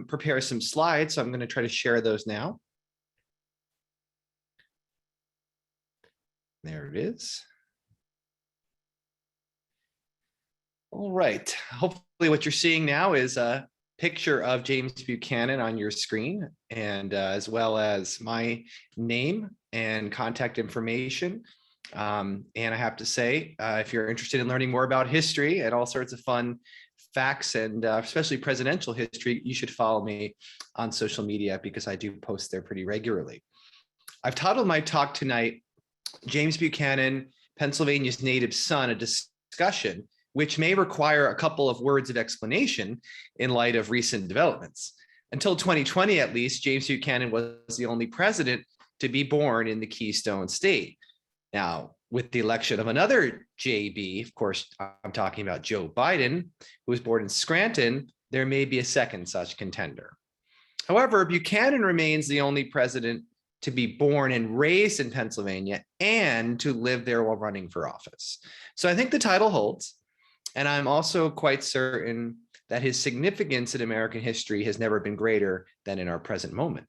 prepare some slides, so I'm going to try to share those now. There it is. All right. Hopefully what you're seeing now is a picture of James Buchanan on your screen, and as well as my name and contact information. And I have to say, if you're interested in learning more about history and all sorts of fun facts, and especially presidential history, you should follow me on social media because I do post there pretty regularly. I've titled my talk tonight, James Buchanan, Pennsylvania's Native Son, a discussion, which may require a couple of words of explanation in light of recent developments. Until 2020, at least, James Buchanan was the only president to be born in the Keystone State. Now, with the election of another JB, of course, I'm talking about Joe Biden, who was born in Scranton, there may be a second such contender. However, Buchanan remains the only president to be born and raised in Pennsylvania and to live there while running for office. So I think the title holds. And I'm also quite certain that his significance in American history has never been greater than in our present moment.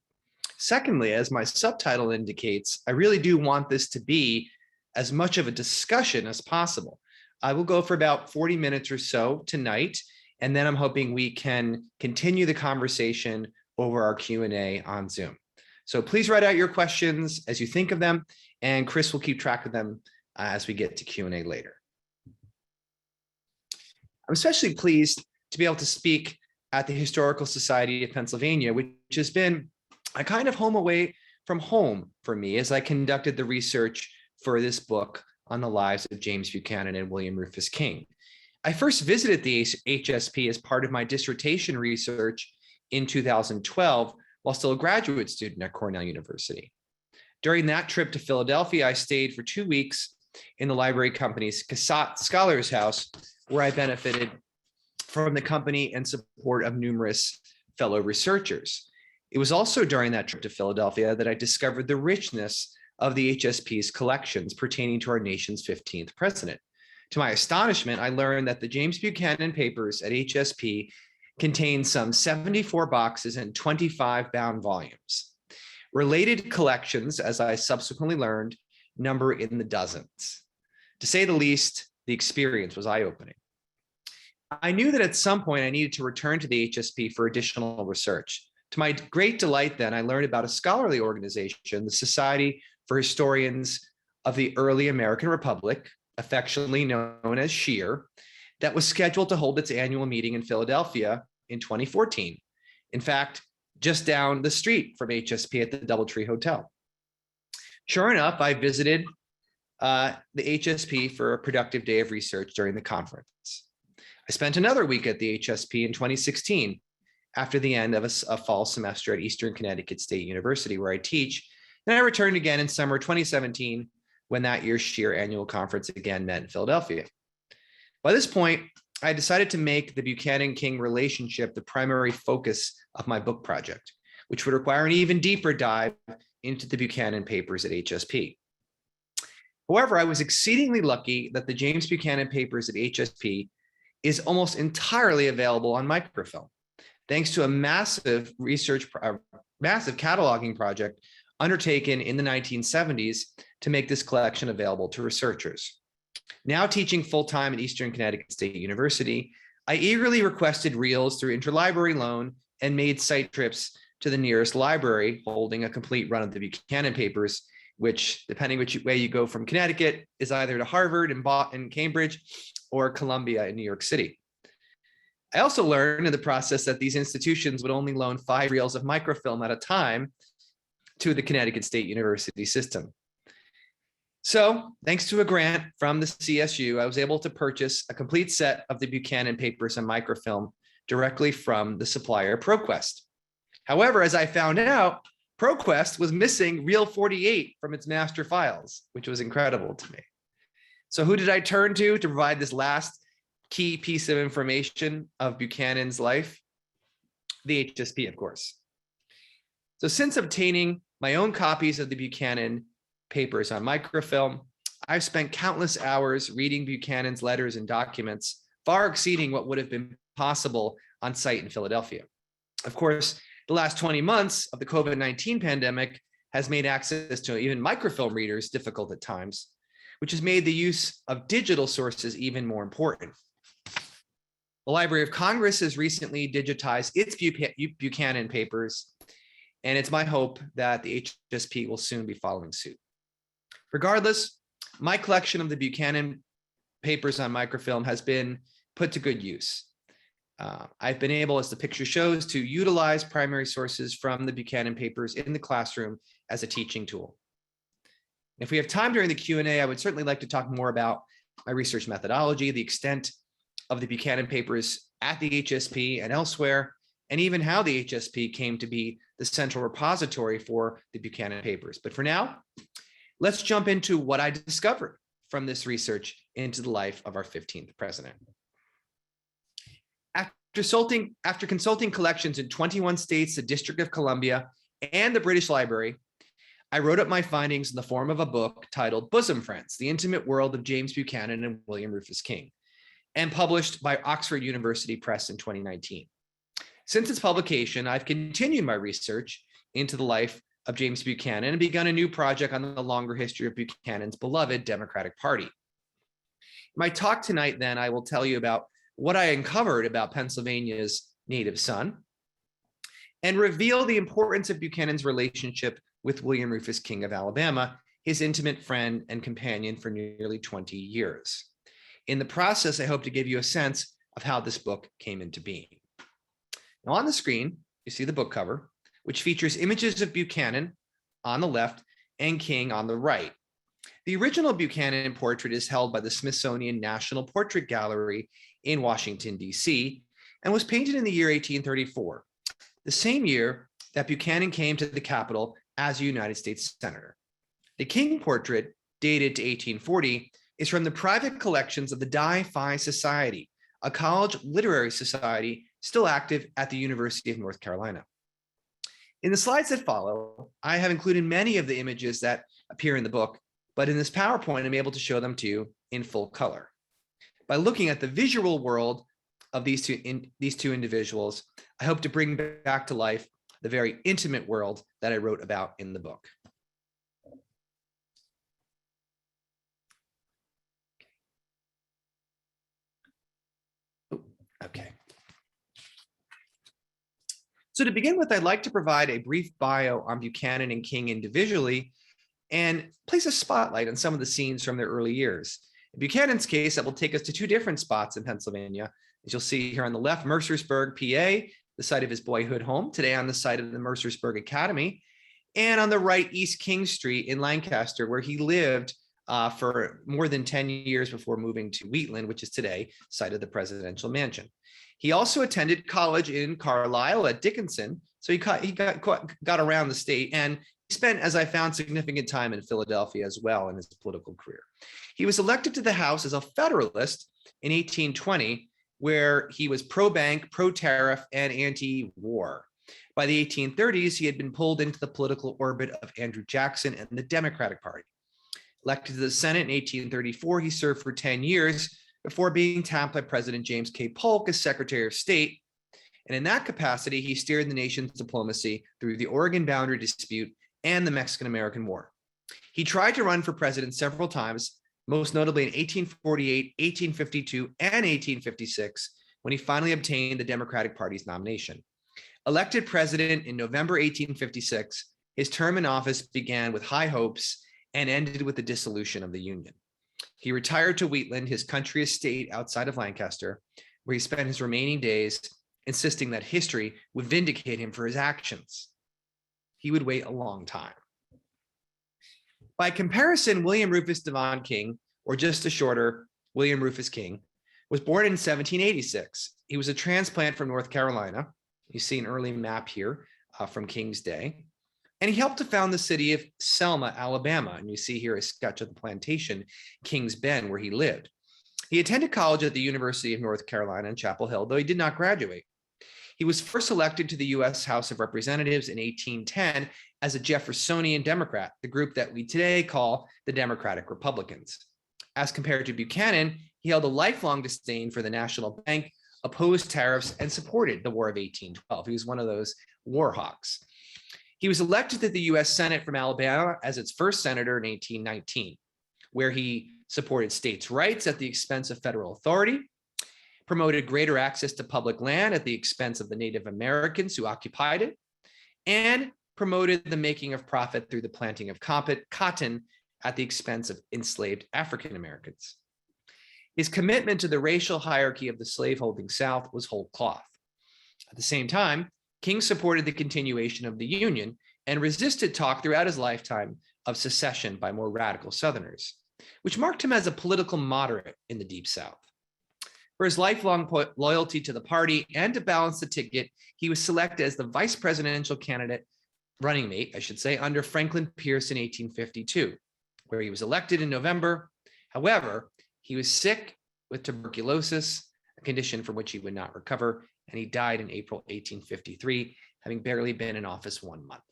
Secondly, as my subtitle indicates, I really do want this to be as much of a discussion as possible. I will go for about 40 minutes or so tonight, and then I'm hoping we can continue the conversation over our Q&A on Zoom. So please write out your questions as you think of them, and Chris will keep track of them as we get to Q&A later. I'm especially pleased to be able to speak at the Historical Society of Pennsylvania, which has been a kind of home away from home for me as I conducted the research for this book on the lives of James Buchanan and William Rufus King. I first visited the HSP as part of my dissertation research in 2012 while still a graduate student at Cornell University. During that trip to Philadelphia, I stayed for 2 weeks in the library company's Cassatt Scholars House, where I benefited from the company and support of numerous fellow researchers. It was also during that trip to Philadelphia that I discovered the richness of the HSP's collections pertaining to our nation's 15th president. To my astonishment, I learned that the James Buchanan papers at HSP contain some 74 boxes and 25 bound volumes. Related collections, as I subsequently learned, number in the dozens. To say the least, the experience was eye-opening. I knew that at some point I needed to return to the HSP for additional research. To my great delight then, I learned about a scholarly organization, the Society for Historians of the Early American Republic, affectionately known as SHEAR, that was scheduled to hold its annual meeting in Philadelphia in 2014. In fact, just down the street from HSP at the DoubleTree Hotel. Sure enough, I visited the HSP for a productive day of research during the conference. I spent another week at the HSP in 2016 after the end of a fall semester at Eastern Connecticut State University, where I teach. Then I returned again in summer 2017 when that year's SHEAR annual conference again met in Philadelphia. By this point, I decided to make the Buchanan-King relationship the primary focus of my book project, which would require an even deeper dive into the Buchanan papers at HSP. However, I was exceedingly lucky that the James Buchanan papers at HSP is almost entirely available on microfilm, thanks to a massive cataloging project undertaken in the 1970s to make this collection available to researchers. Now teaching full-time at Eastern Connecticut State University, I eagerly requested reels through interlibrary loan and made site trips to the nearest library holding a complete run of the Buchanan papers, which, depending which way you go from Connecticut, is either to Harvard and Cambridge or Columbia in New York City. I also learned in the process that these institutions would only loan 5 reels of microfilm at a time to the Connecticut State University system. So, thanks to a grant from the CSU, I was able to purchase a complete set of the Buchanan papers and microfilm directly from the supplier ProQuest. However, as I found out, ProQuest was missing reel 48 from its master files, which was incredible to me. So who did I turn to provide this last key piece of information of Buchanan's life? The HSP, of course. So since obtaining my own copies of the Buchanan papers on microfilm, I've spent countless hours reading Buchanan's letters and documents, far exceeding what would have been possible on site in Philadelphia. Of course, the last 20 months of the COVID-19 pandemic has made access to even microfilm readers difficult at times, which has made the use of digital sources even more important. The Library of Congress has recently digitized its Buchanan papers, and it's my hope that the HSP will soon be following suit. Regardless, my collection of the Buchanan papers on microfilm has been put to good use. I've been able, as the picture shows, to utilize primary sources from the Buchanan papers in the classroom as a teaching tool. If we have time during the Q&A, I would certainly like to talk more about my research methodology, the extent of the Buchanan papers at the HSP and elsewhere, and even how the HSP came to be the central repository for the Buchanan papers. But for now, let's jump into what I discovered from this research into the life of our 15th president. After consulting collections in 21 states, the District of Columbia, and the British Library, I wrote up my findings in the form of a book titled Bosom Friends, The Intimate World of James Buchanan and William Rufus King, and published by Oxford University Press in 2019. Since its publication, I've continued my research into the life of James Buchanan and begun a new project on the longer history of Buchanan's beloved Democratic Party. In my talk tonight, then, I will tell you about what I uncovered about Pennsylvania's native son and reveal the importance of Buchanan's relationship with William Rufus King of Alabama, his intimate friend and companion for nearly 20 years. In the process, I hope to give you a sense of how this book came into being. Now on the screen, you see the book cover, which features images of Buchanan on the left and King on the right. The original Buchanan portrait is held by the Smithsonian National Portrait Gallery in Washington, D.C., and was painted in the year 1834, the same year that Buchanan came to the Capitol as a United States Senator. The King portrait, dated to 1840, is from the private collections of the Di Phi Society, a college literary society still active at the University of North Carolina. In the slides that follow, I have included many of the images that appear in the book, but in this PowerPoint, I'm able to show them to you in full color. By looking at the visual world of these two individuals, I hope to bring back to life the very intimate world that I wrote about in the book. Okay. So to begin with, I'd like to provide a brief bio on Buchanan and King individually and place a spotlight on some of the scenes from their early years. In Buchanan's case, that will take us to two different spots in Pennsylvania. As you'll see here on the left, Mercersburg, PA, the site of his boyhood home, today on the site of the Mercersburg Academy, and on the right, East King Street in Lancaster, where he lived for more than 10 years before moving to Wheatland, which is today site of the presidential mansion. He also attended college in Carlisle at Dickinson, so he got around the state, and he spent, as I found, significant time in Philadelphia as well in his political career. He was elected to the House as a Federalist in 1820, where he was pro-bank, pro-tariff, and anti-war. By the 1830s, he had been pulled into the political orbit of Andrew Jackson and the Democratic Party. Elected to the Senate in 1834, he served for 10 years before being tapped by President James K. Polk as Secretary of State. And in that capacity, he steered the nation's diplomacy through the Oregon boundary dispute and the Mexican-American War. He tried to run for president several times, most notably in 1848, 1852, and 1856, when he finally obtained the Democratic Party's nomination. Elected president in November 1856, his term in office began with high hopes and ended with the dissolution of the Union. He retired to Wheatland, his country estate outside of Lancaster, where he spent his remaining days insisting that history would vindicate him for his actions. He would wait a long time. By comparison, William Rufus Devon King, or just a shorter William Rufus King, was born in 1786. He was a transplant from North Carolina. You see an early map here from King's day. And he helped to found the city of Selma, Alabama. And you see here a sketch of the plantation, King's Bend, where he lived. He attended college at the University of North Carolina in Chapel Hill, though he did not graduate. He was first elected to the U.S. House of Representatives in 1810 as a Jeffersonian Democrat, the group that we today call the Democratic Republicans. As compared to Buchanan, he held a lifelong disdain for the national bank, opposed tariffs, and supported the War of 1812. He was one of those war hawks. He was elected to the US Senate from Alabama as its first senator in 1819, where he supported states' rights at the expense of federal authority, promoted greater access to public land at the expense of the Native Americans who occupied it, and promoted the making of profit through the planting of cotton at the expense of enslaved African Americans. His commitment to the racial hierarchy of the slaveholding South was whole cloth. At the same time, King supported the continuation of the Union and resisted talk throughout his lifetime of secession by more radical Southerners, which marked him as a political moderate in the Deep South. For his lifelong loyalty to the party and to balance the ticket, he was selected as the vice presidential running mate, under Franklin Pierce in 1852, where he was elected in November. However, he was sick with tuberculosis, a condition from which he would not recover, and he died in April 1853, having barely been in office 1 month.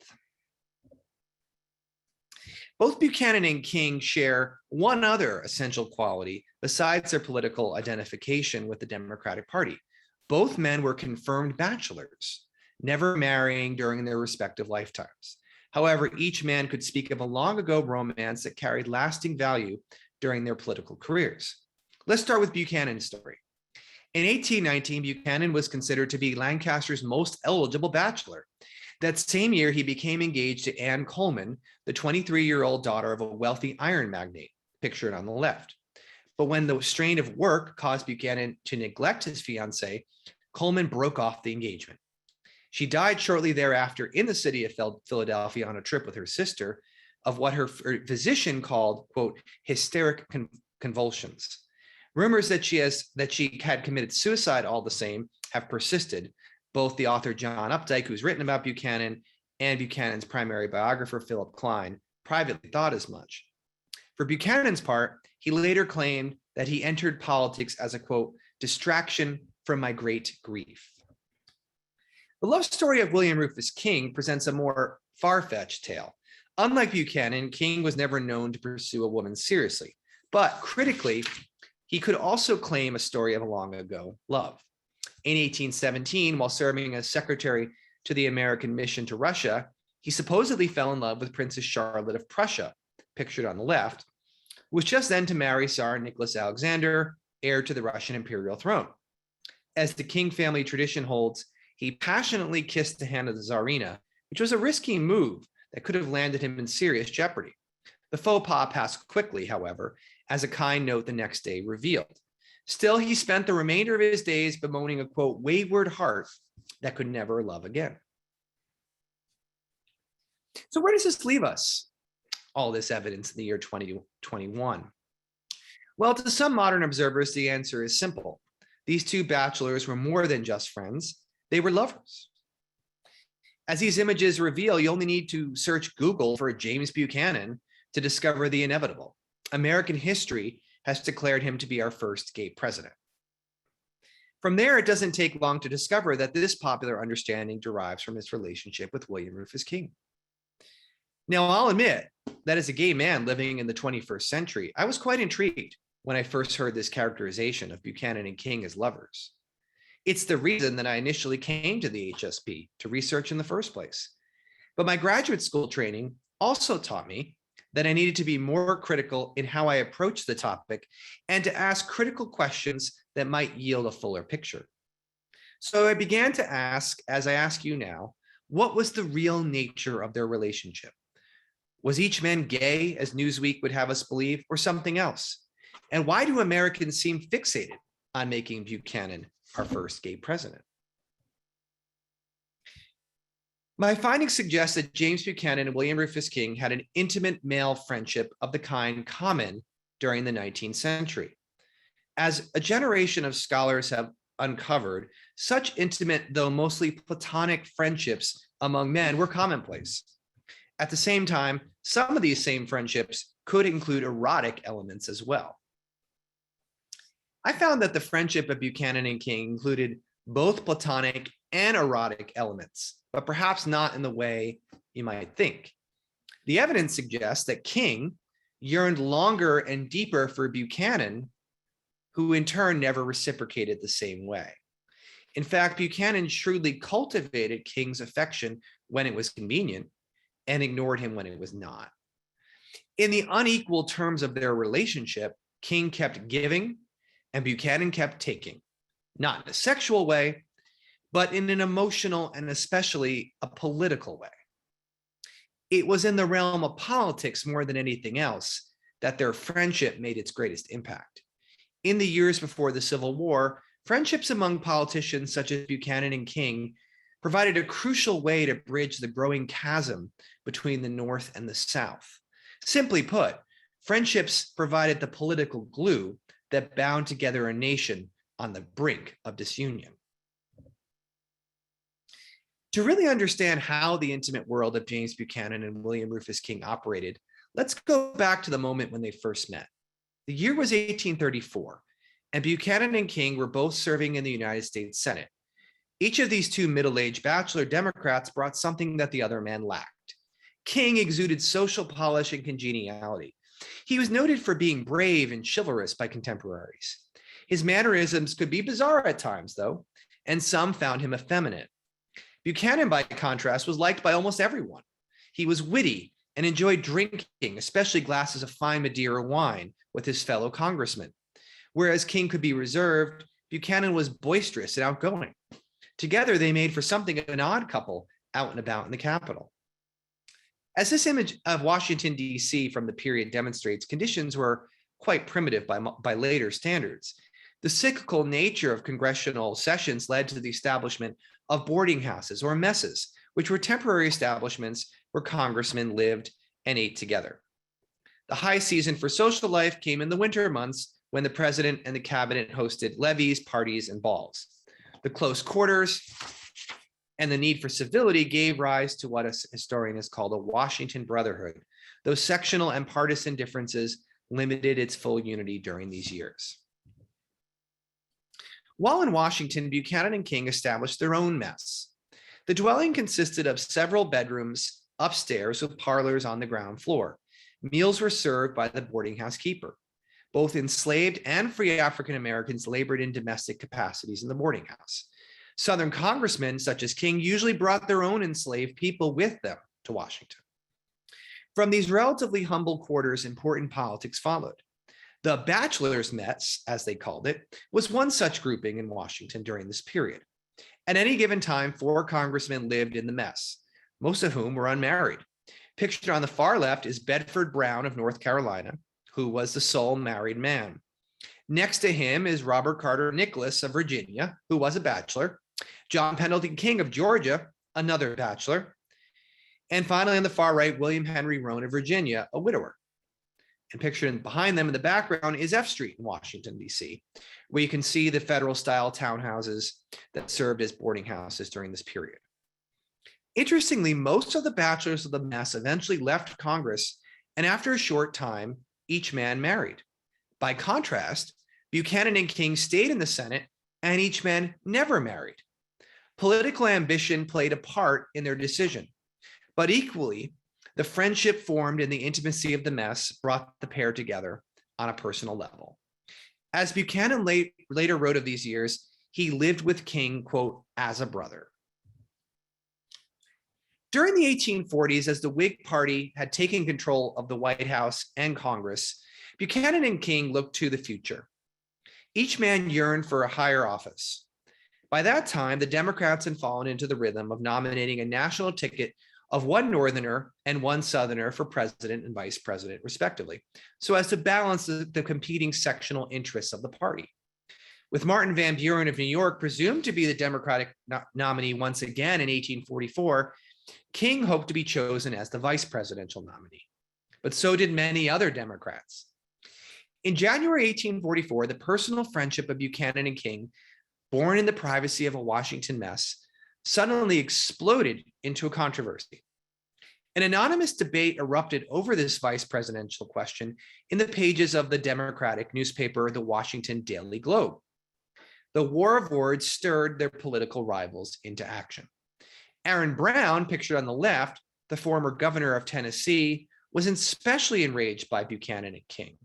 Both Buchanan and King share one other essential quality besides their political identification with the Democratic Party. Both men were confirmed bachelors, never marrying during their respective lifetimes. However, each man could speak of a long ago romance that carried lasting value during their political careers. Let's start with Buchanan's story. In 1819, Buchanan was considered to be Lancaster's most eligible bachelor. That same year, he became engaged to Anne Coleman, the 23-year-old daughter of a wealthy iron magnate, pictured on the left. But when the strain of work caused Buchanan to neglect his fiancée, Coleman broke off the engagement. She died shortly thereafter in the city of Philadelphia on a trip with her sister of what her physician called, quote, hysteric convulsions. Rumors that she had committed suicide all the same have persisted. Both the author John Updike, who's written about Buchanan, and Buchanan's primary biographer Philip Klein privately thought as much. For Buchanan's part, he later claimed that he entered politics as a, quote, distraction from my great grief. The love story of William Rufus King presents a more far-fetched tale. Unlike Buchanan, King was never known to pursue a woman seriously, but critically, he could also claim a story of a long ago love. In 1817, while serving as secretary to the American mission to Russia, he supposedly fell in love with Princess Charlotte of Prussia, pictured on the left, who was just then to marry Tsar Nicholas Alexander, heir to the Russian imperial throne. As the King family tradition holds, he passionately kissed the hand of the Tsarina, which was a risky move that could have landed him in serious jeopardy. The faux pas passed quickly, however, as a kind note the next day revealed. Still, he spent the remainder of his days bemoaning a, quote, wayward heart that could never love again. So where does this leave us? All this evidence in the year 2021. Well, to some modern observers, the answer is simple. These two bachelors were more than just friends. They were lovers. As these images reveal, you only need to search Google for James Buchanan to discover the inevitable. American history has declared him to be our first gay president. From there, it doesn't take long to discover that this popular understanding derives from his relationship with William Rufus King. Now, I'll admit that as a gay man living in the 21st century, I was quite intrigued when I first heard this characterization of Buchanan and King as lovers. It's the reason that I initially came to the HSP to research in the first place. But my graduate school training also taught me that I needed to be more critical in how I approach the topic and to ask critical questions that might yield a fuller picture. So I began to ask, as I ask you now, what was the real nature of their relationship? Was each man gay, as Newsweek would have us believe, or something else? And why do Americans seem fixated on making Buchanan our first gay president? My findings suggest that James Buchanan and William Rufus King had an intimate male friendship of the kind common during the 19th century. As a generation of scholars have uncovered, such intimate, though mostly platonic friendships among men were commonplace. At the same time, some of these same friendships could include erotic elements as well. I found that the friendship of Buchanan and King included both platonic and erotic elements, but perhaps not in the way you might think. The evidence suggests that King yearned longer and deeper for Buchanan, who in turn never reciprocated the same way. In fact, Buchanan shrewdly cultivated King's affection when it was convenient and ignored him when it was not. In the unequal terms of their relationship, King kept giving and Buchanan kept taking, not in a sexual way, but in an emotional and especially a political way. It was in the realm of politics more than anything else that their friendship made its greatest impact. In the years before the Civil War, friendships among politicians such as Buchanan and King provided a crucial way to bridge the growing chasm between the North and the South. Simply put, friendships provided the political glue that bound together a nation on the brink of disunion. To really understand how the intimate world of James Buchanan and William Rufus King operated, let's go back to the moment when they first met. The year was 1834, and Buchanan and King were both serving in the United States Senate. Each of these two middle-aged bachelor Democrats brought something that the other man lacked. King exuded social polish and congeniality. He was noted for being brave and chivalrous by contemporaries. His mannerisms could be bizarre at times, though, and some found him effeminate. Buchanan, by contrast, was liked by almost everyone. He was witty and enjoyed drinking, especially glasses of fine Madeira wine, with his fellow congressmen. Whereas King could be reserved, Buchanan was boisterous and outgoing. Together, they made for something of an odd couple out and about in the Capitol. As this image of Washington, D.C. from the period demonstrates, conditions were quite primitive by later standards. The cyclical nature of congressional sessions led to the establishment of boarding houses or messes, which were temporary establishments where congressmen lived and ate together. The high season for social life came in the winter months when the president and the cabinet hosted levees, parties, and balls. The close quarters and the need for civility gave rise to what a historian has called a Washington brotherhood, though sectional and partisan differences limited its full unity during these years. While in Washington, Buchanan and King established their own mess. The dwelling consisted of several bedrooms upstairs with parlors on the ground floor. Meals were served by the boarding house keeper. Both enslaved and free African Americans labored in domestic capacities in the boarding house. Southern congressmen, such as King, usually brought their own enslaved people with them to Washington. From these relatively humble quarters, important politics followed. The bachelor's mess, as they called it, was one such grouping in Washington during this period. At any given time, 4 congressmen lived in the mess, most of whom were unmarried. Pictured on the far left is Bedford Brown of North Carolina, who was the sole married man. Next to him is Robert Carter Nicholas of Virginia, who was a bachelor. John Pendleton King of Georgia, another bachelor. And finally, on the far right, William Henry Roane of Virginia, a widower. And pictured behind them in the background is F Street in Washington, D.C., where you can see the federal-style townhouses that served as boarding houses during this period. Interestingly, most of the bachelors of the mess eventually left Congress, and after a short time, each man married. By contrast, Buchanan and King stayed in the Senate, and each man never married. Political ambition played a part in their decision, but equally, the friendship formed in the intimacy of the mess brought the pair together on a personal level. As Buchanan later wrote of these years, he lived with King, quote, as a brother. During the 1840s, as the Whig Party had taken control of the White House and Congress, Buchanan and King looked to the future. Each man yearned for a higher office. By that time, the Democrats had fallen into the rhythm of nominating a national ticket of one Northerner and one Southerner for president and vice president, respectively, so as to balance the competing sectional interests of the party. With Martin Van Buren of New York presumed to be the Democratic nominee once again in 1844, King hoped to be chosen as the vice presidential nominee, but so did many other Democrats. In January 1844, the personal friendship of Buchanan and King, born in the privacy of a Washington mess, suddenly exploded into a controversy. An anonymous debate erupted over this vice presidential question in the pages of the Democratic newspaper, the Washington Daily Globe. The war of words stirred their political rivals into action. Aaron Brown, pictured on the left, the former governor of Tennessee, was especially enraged by Buchanan and King.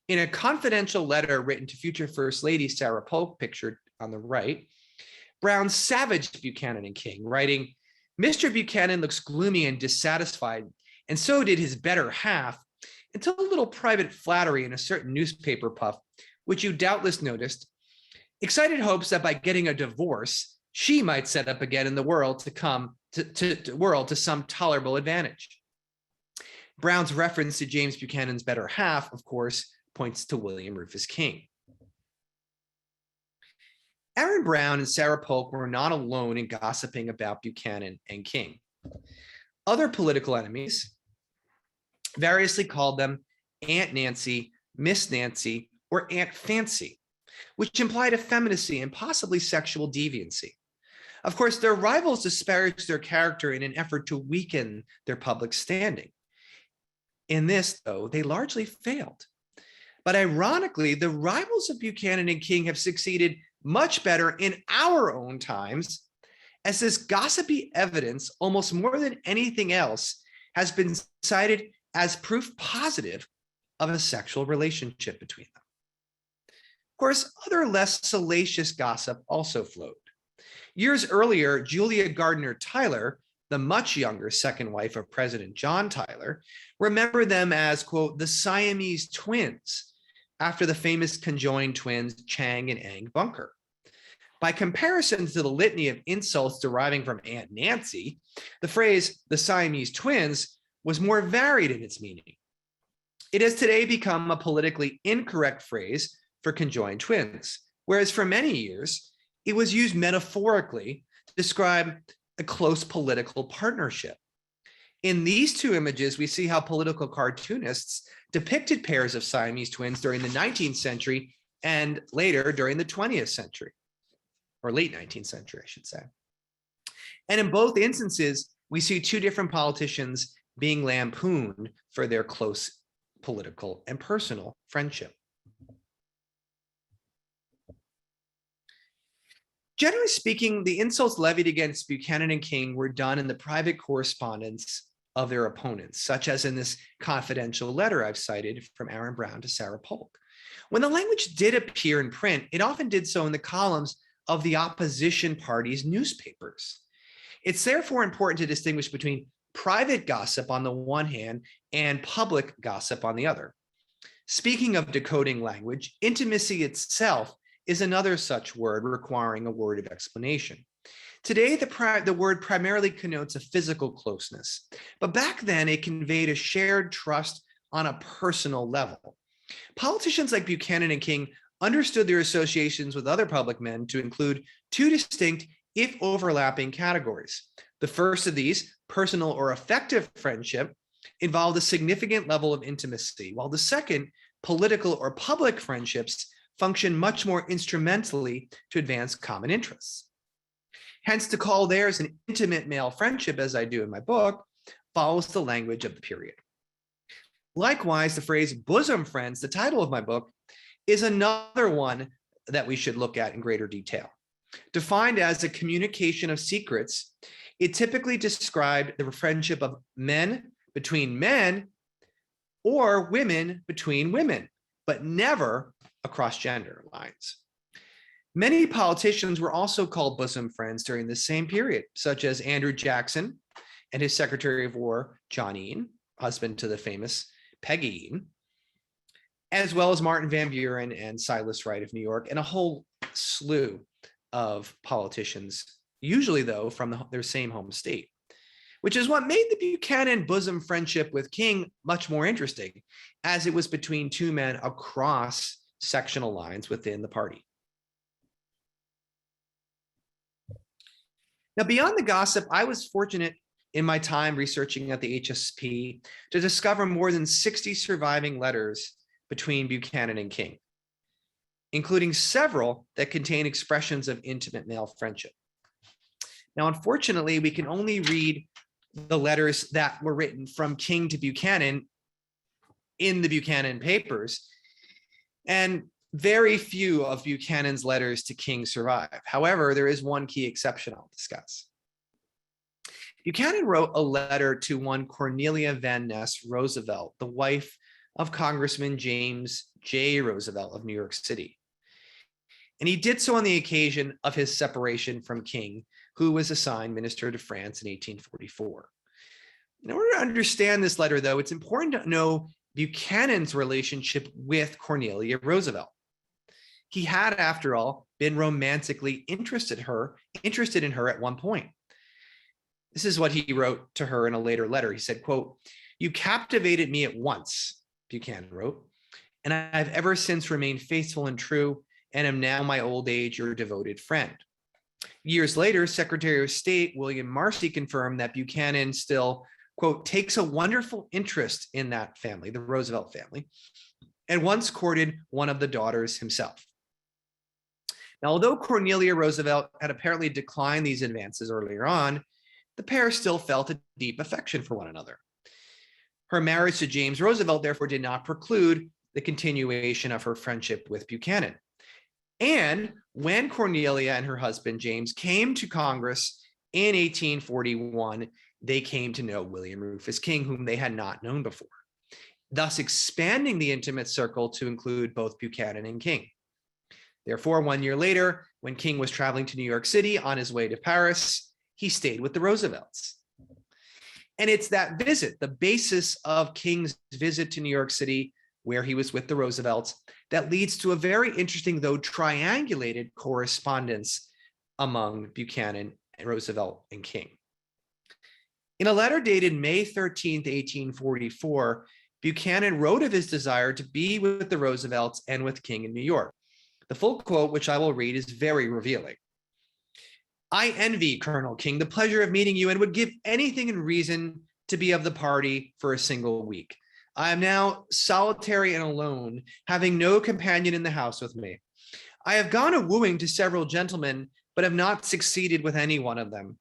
In a confidential letter written to future First Lady Sarah Polk, pictured on the right, Brown savaged Buchanan and King, writing, "Mr. Buchanan looks gloomy and dissatisfied, and so did his better half, until a little private flattery in a certain newspaper puff, which you doubtless noticed, excited hopes that by getting a divorce, she might set up again in the world to some tolerable advantage." Brown's reference to James Buchanan's better half, of course, points to William Rufus King. Aaron Brown and Sarah Polk were not alone in gossiping about Buchanan and King. Other political enemies variously called them Aunt Nancy, Miss Nancy, or Aunt Fancy, which implied effeminacy and possibly sexual deviancy. Of course, their rivals disparaged their character in an effort to weaken their public standing. In this, though, they largely failed. But ironically, the rivals of Buchanan and King have succeeded much better in our own times, as this gossipy evidence, almost more than anything else, has been cited as proof positive of a sexual relationship between them. Of course, other less salacious gossip also flowed. Years earlier, Julia Gardner Tyler, the much younger second wife of President John Tyler, remembered them as, quote, the Siamese twins, after the famous conjoined twins Chang and Ang Bunker. By comparison to the litany of insults deriving from Aunt Nancy, the phrase the Siamese twins was more varied in its meaning. It has today become a politically incorrect phrase for conjoined twins, whereas for many years, it was used metaphorically to describe a close political partnership. In these two images, we see how political cartoonists depicted pairs of Siamese twins during the 19th century and later during the 20th century, or late 19th century, I should say. And in both instances, we see two different politicians being lampooned for their close political and personal friendship. Generally speaking, the insults levied against Buchanan and King were done in the private correspondence of their opponents, such as in this confidential letter I've cited from Aaron Brown to Sarah Polk. When the language did appear in print, it often did so in the columns of the opposition party's newspapers. It's therefore important to distinguish between private gossip on the one hand and public gossip on the other. Speaking of decoding language, intimacy itself is another such word requiring a word of explanation. Today, the word primarily connotes a physical closeness, but back then it conveyed a shared trust on a personal level. Politicians like Buchanan and King understood their associations with other public men to include two distinct, if overlapping, categories. The first of these, personal or affective friendship, involved a significant level of intimacy, while the second, political or public friendships, function much more instrumentally to advance common interests. Hence, to call theirs an intimate male friendship, as I do in my book, follows the language of the period. Likewise, the phrase bosom friends, the title of my book, is another one that we should look at in greater detail. Defined as a communication of secrets, it typically described the friendship of men between men or women between women, but never across gender lines. Many politicians were also called bosom friends during the same period, such as Andrew Jackson and his Secretary of War, John Eaton, husband to the famous Peggy Eaton, as well as Martin Van Buren and Silas Wright of New York, and a whole slew of politicians, usually though from their same home state, which is what made the Buchanan bosom friendship with King much more interesting, as it was between two men across sectional lines within the party. Now, beyond the gossip, I was fortunate in my time researching at the HSP to discover more than 60 surviving letters between Buchanan and King, including several that contain expressions of intimate male friendship. Now, unfortunately, we can only read the letters that were written from King to Buchanan in the Buchanan papers, and very few of Buchanan's letters to King survive. However, there is one key exception I'll discuss. Buchanan wrote a letter to one Cornelia Van Ness Roosevelt, the wife of Congressman James J. Roosevelt of New York City. And he did so on the occasion of his separation from King, who was assigned minister to France in 1844. In order to understand this letter, though, it's important to know Buchanan's relationship with Cornelia Roosevelt. He had, after all, been romantically interested in her at one point. This is what he wrote to her in a later letter. He said, quote, "You captivated me at once," Buchanan wrote, "and I've ever since remained faithful and true, and am now my old age your devoted friend." Years later, Secretary of State William Marcy confirmed that Buchanan still, quote, "takes a wonderful interest in that family," the Roosevelt family, and once courted one of the daughters himself. Now, although Cornelia Roosevelt had apparently declined these advances earlier on, the pair still felt a deep affection for one another. Her marriage to James Roosevelt, therefore, did not preclude the continuation of her friendship with Buchanan. And when Cornelia and her husband, James, came to Congress in 1841, they came to know William Rufus King, whom they had not known before, thus expanding the intimate circle to include both Buchanan and King. Therefore, 1 year later, when King was traveling to New York City on his way to Paris, he stayed with the Roosevelts. And it's that visit, the basis of King's visit to New York City, where he was with the Roosevelts, that leads to a very interesting, though triangulated, correspondence among Buchanan, Roosevelt, and King. In a letter dated May 13th, 1844, Buchanan wrote of his desire to be with the Roosevelts and with King in New York. The full quote, which I will read, is very revealing. "I envy Colonel King the pleasure of meeting you and would give anything in reason to be of the party for a single week. I am now solitary and alone, having no companion in the house with me. I have gone a-wooing to several gentlemen, but have not succeeded with any one of them.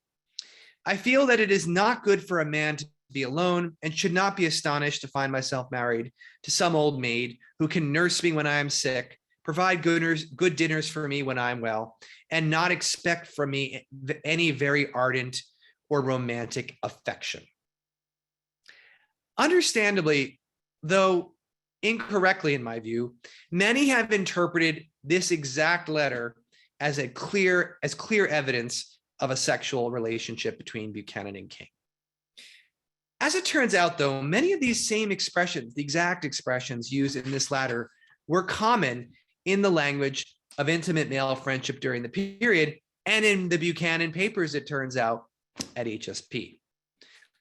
I feel that it is not good for a man to be alone, and should not be astonished to find myself married to some old maid who can nurse me when I am sick, provide good dinners for me when I am well, and not expect from me any very ardent or romantic affection." Understandably, though incorrectly in my view, many have interpreted this exact letter as clear evidence of a sexual relationship between Buchanan and King. As it turns out, though, many of these same expressions, the exact expressions used in this letter, were common in the language of intimate male friendship during the period, and in the Buchanan papers, it turns out, at HSP.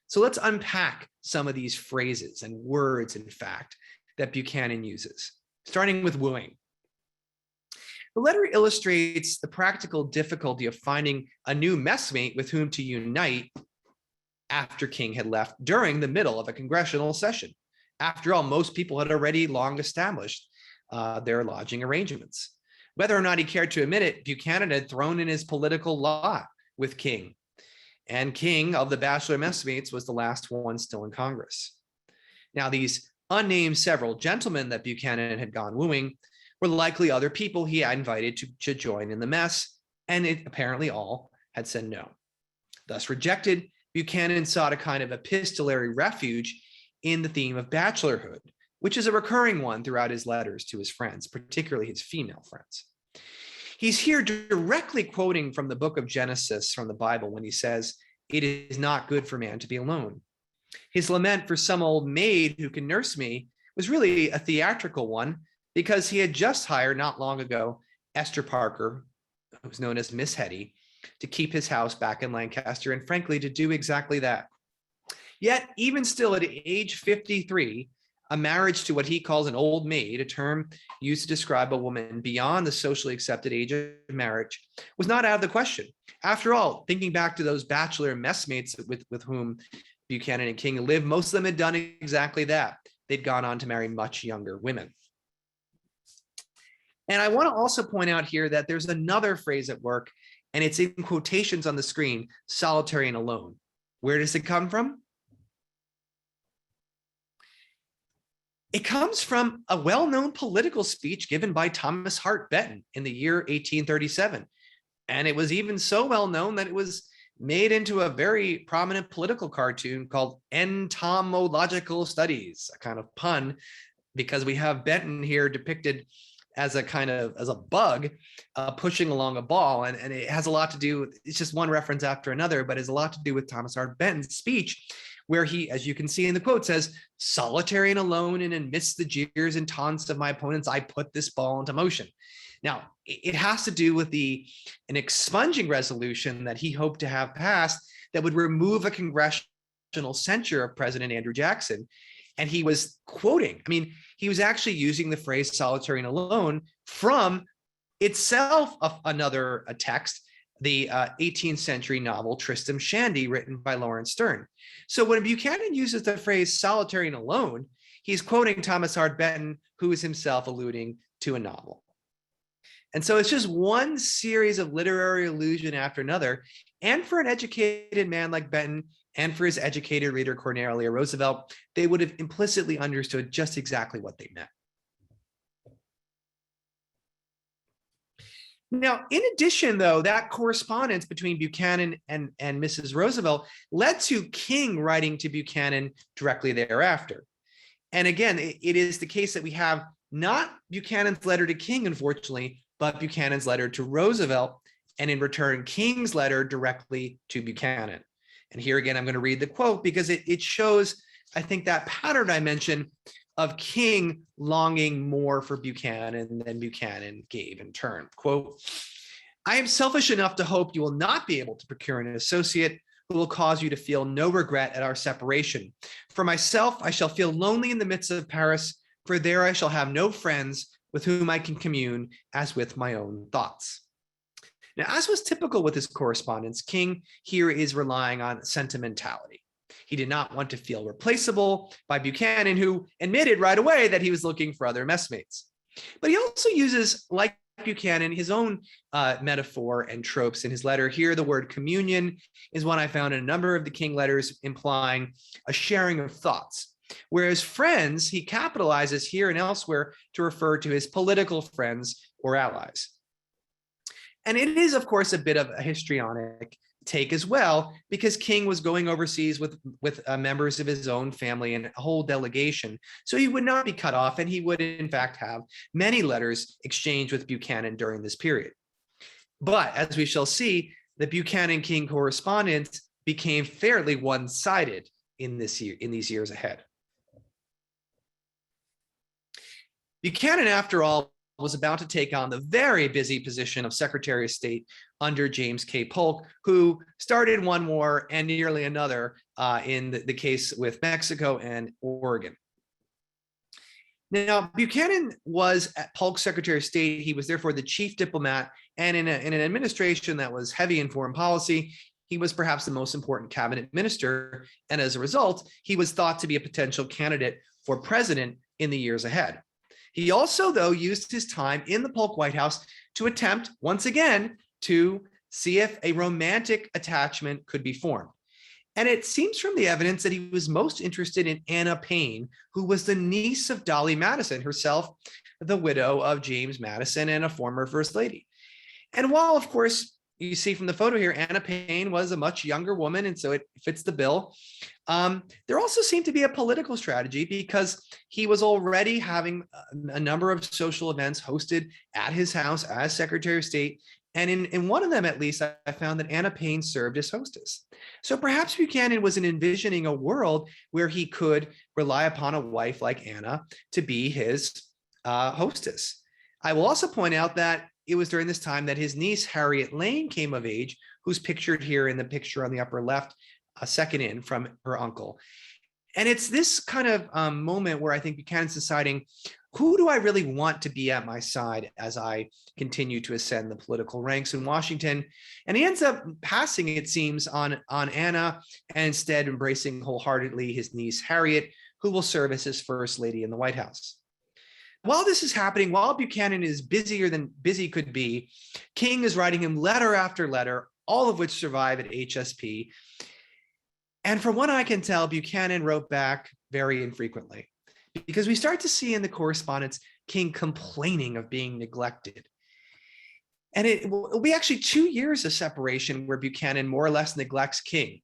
So let's unpack some of these phrases and words, in fact, that Buchanan uses, starting with wooing. The letter illustrates the practical difficulty of finding a new messmate with whom to unite after King had left during the middle of a congressional session. After all, most people had already long established their lodging arrangements. Whether or not he cared to admit it, Buchanan had thrown in his political lot with King. And King, of the bachelor messmates, was the last one still in Congress. Now, these unnamed several gentlemen that Buchanan had gone wooing were likely other people he had invited to join in the mess, and it apparently all had said no. Thus rejected, Buchanan sought a kind of epistolary refuge in the theme of bachelorhood, which is a recurring one throughout his letters to his friends, particularly his female friends. He's here directly quoting from the book of Genesis from the Bible when he says, "It is not good for man to be alone." His lament for some old maid who can nurse me was really a theatrical one, because he had just hired not long ago Esther Parker, who's known as Miss Hetty, to keep his house back in Lancaster, and frankly, to do exactly that. Yet, even still at age 53, a marriage to what he calls an old maid, a term used to describe a woman beyond the socially accepted age of marriage, was not out of the question. After all, thinking back to those bachelor messmates with whom Buchanan and King lived, most of them had done exactly that. They'd gone on to marry much younger women. And I want to also point out here that there's another phrase at work, and it's in quotations on the screen, solitary and alone. Where does it come from? It comes from a well-known political speech given by Thomas Hart Benton in the year 1837. And it was even so well known that it was made into a very prominent political cartoon called Entomological Studies, a kind of pun, because we have Benton here depicted as a kind of as a bug pushing along a ball, and it has a lot to do with, it's just one reference after another, but it's a lot to do with Thomas Hart Benton's speech, where he, as you can see in the quote, says, "Solitary and alone, and amidst the jeers and taunts of my opponents, I put this ball into motion." Now, it has to do with an expunging resolution that he hoped to have passed that would remove a congressional censure of President Andrew Jackson. And he was quoting, I mean, he was actually using the phrase solitary and alone from itself another text, the 18th century novel Tristram Shandy, written by Lawrence Sterne. So when Buchanan uses the phrase solitary and alone, he's quoting Thomas Hart Benton, who is himself alluding to a novel. And so it's just one series of literary allusion after another. And for an educated man like Benton, and for his educated reader Cornelia Roosevelt, they would have implicitly understood just exactly what they meant. Now, in addition, though, that correspondence between Buchanan and Mrs. Roosevelt led to King writing to Buchanan directly thereafter. And again, it is the case that we have not Buchanan's letter to King, unfortunately, but Buchanan's letter to Roosevelt, and in return, King's letter directly to Buchanan. And here again, I'm going to read the quote because it shows, I think, that pattern I mentioned of King longing more for Buchanan than Buchanan gave in turn. Quote, "I am selfish enough to hope you will not be able to procure an associate who will cause you to feel no regret at our separation. For myself, I shall feel lonely in the midst of Paris, for there I shall have no friends with whom I can commune as with my own thoughts." Now, as was typical with his correspondence, King here is relying on sentimentality. He did not want to feel replaceable by Buchanan, who admitted right away that he was looking for other messmates. But he also uses, like Buchanan, his own metaphor and tropes in his letter. Here, the word communion is one I found in a number of the King letters, implying a sharing of thoughts. Whereas friends, he capitalizes here and elsewhere to refer to his political friends or allies. And it is, of course, a bit of a histrionic take as well, because King was going overseas with members of his own family and a whole delegation. So he would not be cut off, and he would, in fact, have many letters exchanged with Buchanan during this period. But as we shall see, the Buchanan-King correspondence became fairly one-sided in these years ahead. Buchanan, after all, was about to take on the very busy position of Secretary of State under James K. Polk, who started one war and nearly another in the case with Mexico and Oregon. Now, Buchanan was at Polk's Secretary of State. He was therefore the chief diplomat, and in an administration that was heavy in foreign policy, he was perhaps the most important cabinet minister, and as a result, he was thought to be a potential candidate for president in the years ahead. He also, though, used his time in the Polk White House to attempt, once again, to see if a romantic attachment could be formed. And it seems from the evidence that he was most interested in Anna Payne, who was the niece of Dolly Madison, herself the widow of James Madison and a former First Lady. And while, of course, you see from the photo here, Anna Payne was a much younger woman, and so it fits the bill. There also seemed to be a political strategy, because he was already having a number of social events hosted at his house as Secretary of State. And in one of them, at least, I found that Anna Payne served as hostess. So perhaps Buchanan was envisioning a world where he could rely upon a wife like Anna to be his hostess. I will also point out that it was during this time that his niece, Harriet Lane, came of age, who's pictured here in the picture on the upper left, a second in from her uncle. And it's this kind of moment where I think Buchanan's deciding, who do I really want to be at my side as I continue to ascend the political ranks in Washington? And he ends up passing, it seems, on Anna, and instead embracing wholeheartedly his niece, Harriet, who will serve as his first lady in the White House. While this is happening, while Buchanan is busier than busy could be, King is writing him letter after letter, all of which survive at HSP. And from what I can tell, Buchanan wrote back very infrequently, because we start to see in the correspondence King complaining of being neglected. And it will be actually 2 years of separation where Buchanan more or less neglects King.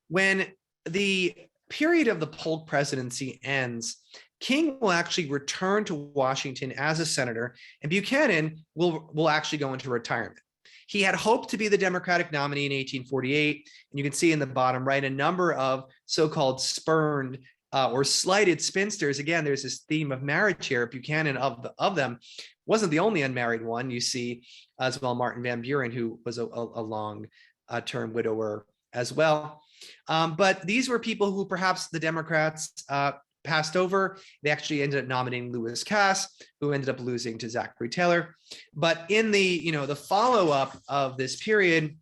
When the period of the Polk presidency ends, King will actually return to Washington as a senator, and Buchanan will actually go into retirement. He had hoped to be the Democratic nominee in 1848, and you can see in the bottom right a number of so-called spurned or slighted spinsters. Again, there's this theme of marriage here. Buchanan of them wasn't the only unmarried one. You see as well Martin Van Buren, who was a long-term widower as well. But these were people who perhaps the Democrats passed over. They actually ended up nominating Lewis Cass, who ended up losing to Zachary Taylor. But in the follow-up of this period,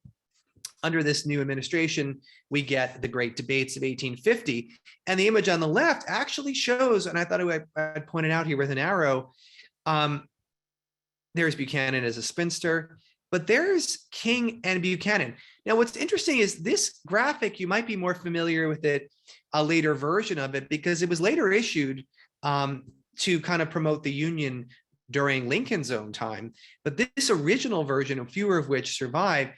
under this new administration, we get the great debates of 1850. And the image on the left actually shows, and I thought I'd point it out here with an arrow, there's Buchanan as a spinster, but there's King and Buchanan. Now, what's interesting is this graphic, you might be more familiar with it, a later version of it, because it was later issued to kind of promote the Union during Lincoln's own time. But this original version, a fewer of which survive,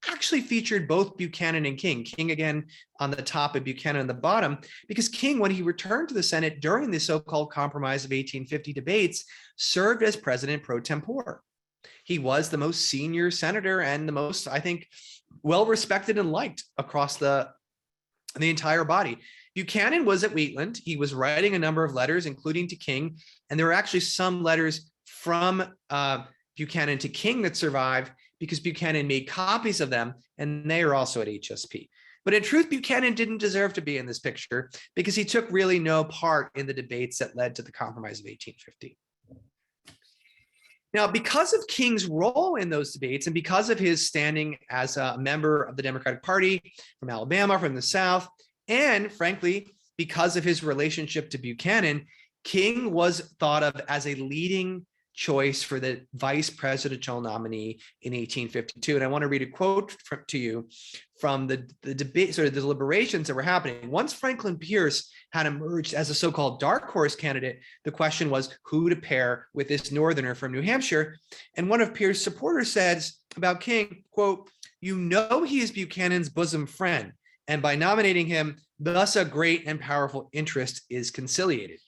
actually featured both Buchanan and King. King again on the top and Buchanan on the bottom, because King, when he returned to the Senate during the so-called Compromise of 1850 debates, served as president pro tempore. He was the most senior senator and the most, I think, well-respected and liked across the entire body. Buchanan was at Wheatland. He was writing a number of letters, including to King, and there were actually some letters from Buchanan to King that survived because Buchanan made copies of them, and they are also at HSP. But in truth, Buchanan didn't deserve to be in this picture because he took really no part in the debates that led to the Compromise of 1850. Now, because of King's role in those debates and because of his standing as a member of the Democratic Party from Alabama, from the South, and frankly, because of his relationship to Buchanan, King was thought of as a leading choice for the vice presidential nominee in 1852. And I want to read a quote to you from the debate, sort of the deliberations that were happening. Once Franklin Pierce had emerged as a so-called dark horse candidate, the question was who to pair with this northerner from New Hampshire. And one of Pierce's supporters says about King, quote, "You know he is Buchanan's bosom friend, and by nominating him, thus a great and powerful interest is conciliated."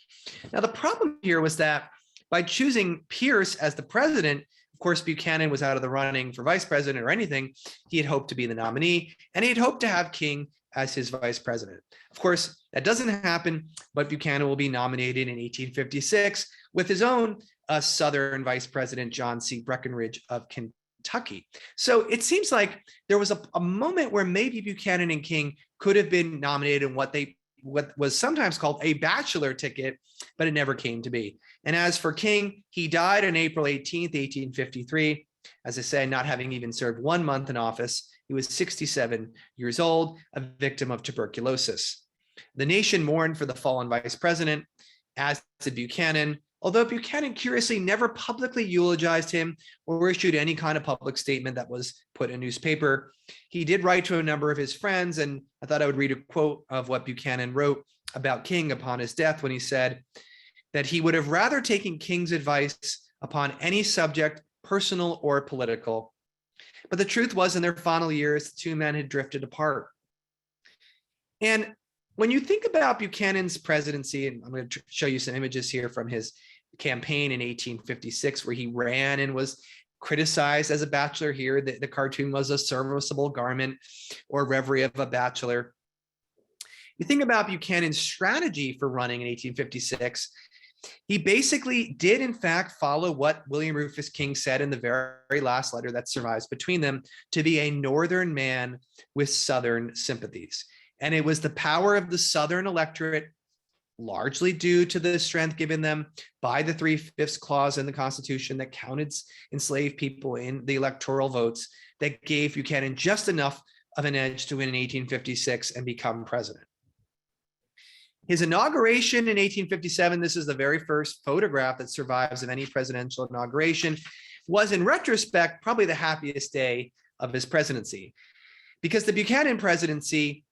Now, the problem here was that by choosing Pierce as the president, of course, Buchanan was out of the running for vice president or anything. He had hoped to be the nominee, and he had hoped to have King as his vice president. Of course, that doesn't happen, but Buchanan will be nominated in 1856 with his own Southern vice president, John C. Breckinridge of Kentucky. So it seems like there was a moment where maybe Buchanan and King could have been nominated in what was sometimes called a bachelor ticket, but it never came to be. And as for King, he died on April 18th, 1853. As I said, not having even served 1 month in office. He was 67 years old, a victim of tuberculosis. The nation mourned for the fallen vice president, as did Buchanan, although Buchanan curiously never publicly eulogized him or issued any kind of public statement that was put in a newspaper. He did write to a number of his friends, and I thought I would read a quote of what Buchanan wrote about King upon his death when he said that he would have rather taken King's advice upon any subject, personal or political. But the truth was, in their final years, the two men had drifted apart. And when you think about Buchanan's presidency, and I'm going to show you some images here from his campaign in 1856, where he ran and was criticized as a bachelor here. The cartoon was a serviceable garment or reverie of a bachelor. You think about Buchanan's strategy for running in 1856, he basically did, in fact, follow what William Rufus King said in the very last letter that survives between them, to be a Northern man with Southern sympathies. And it was the power of the Southern electorate, largely due to the strength given them by the 3/5 clause in the Constitution that counted enslaved people in the electoral votes, that gave Buchanan just enough of an edge to win in 1856 and become president. His inauguration in 1857, this is the very first photograph that survives of any presidential inauguration, was in retrospect probably the happiest day of his presidency, because the Buchanan presidency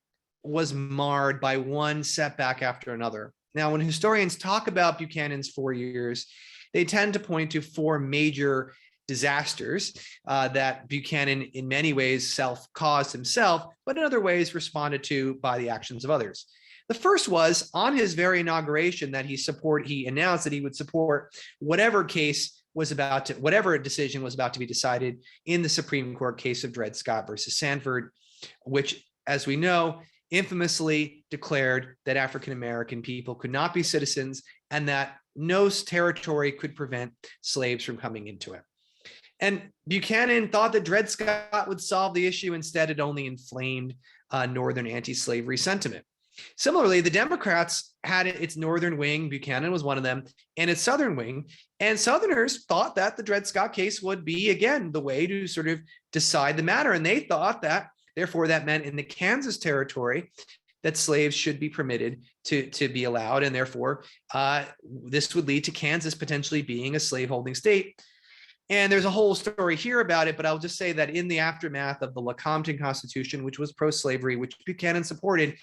was marred by one setback after another. Now, when historians talk about Buchanan's 4 years, they tend to point to four major disasters that Buchanan in many ways self-caused himself, but in other ways responded to by the actions of others. The first was on his very inauguration that he announced that he would support whatever decision was about to be decided in the Supreme Court case of Dred Scott versus Sanford, which, as we know, infamously declared that African American people could not be citizens and that no territory could prevent slaves from coming into it. And Buchanan thought that Dred Scott would solve the issue. Instead, it only inflamed Northern anti-slavery sentiment. Similarly, the Democrats had its northern wing, Buchanan was one of them, and its southern wing. And Southerners thought that the Dred Scott case would be, again, the way to sort of decide the matter. And they thought that, therefore, that meant in the Kansas territory that slaves should be permitted to be allowed. And therefore, this would lead to Kansas potentially being a slaveholding state. And there's a whole story here about it, but I'll just say that in the aftermath of the Lecompton Constitution, which was pro-slavery, which Buchanan supported,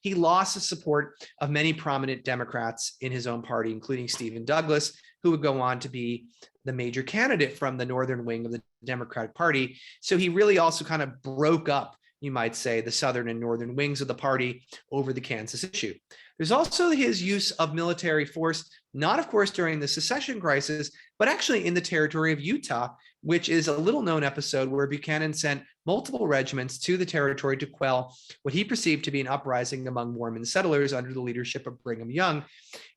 he lost the support of many prominent Democrats in his own party, including Stephen Douglas, who would go on to be the major candidate from the northern wing of the Democratic Party. So he really also kind of broke up, you might say, the southern and northern wings of the party over the Kansas issue. There's also his use of military force, not, of course, during the secession crisis, but actually in the territory of Utah, which is a little known episode where Buchanan sent multiple regiments to the territory to quell what he perceived to be an uprising among Mormon settlers under the leadership of Brigham Young.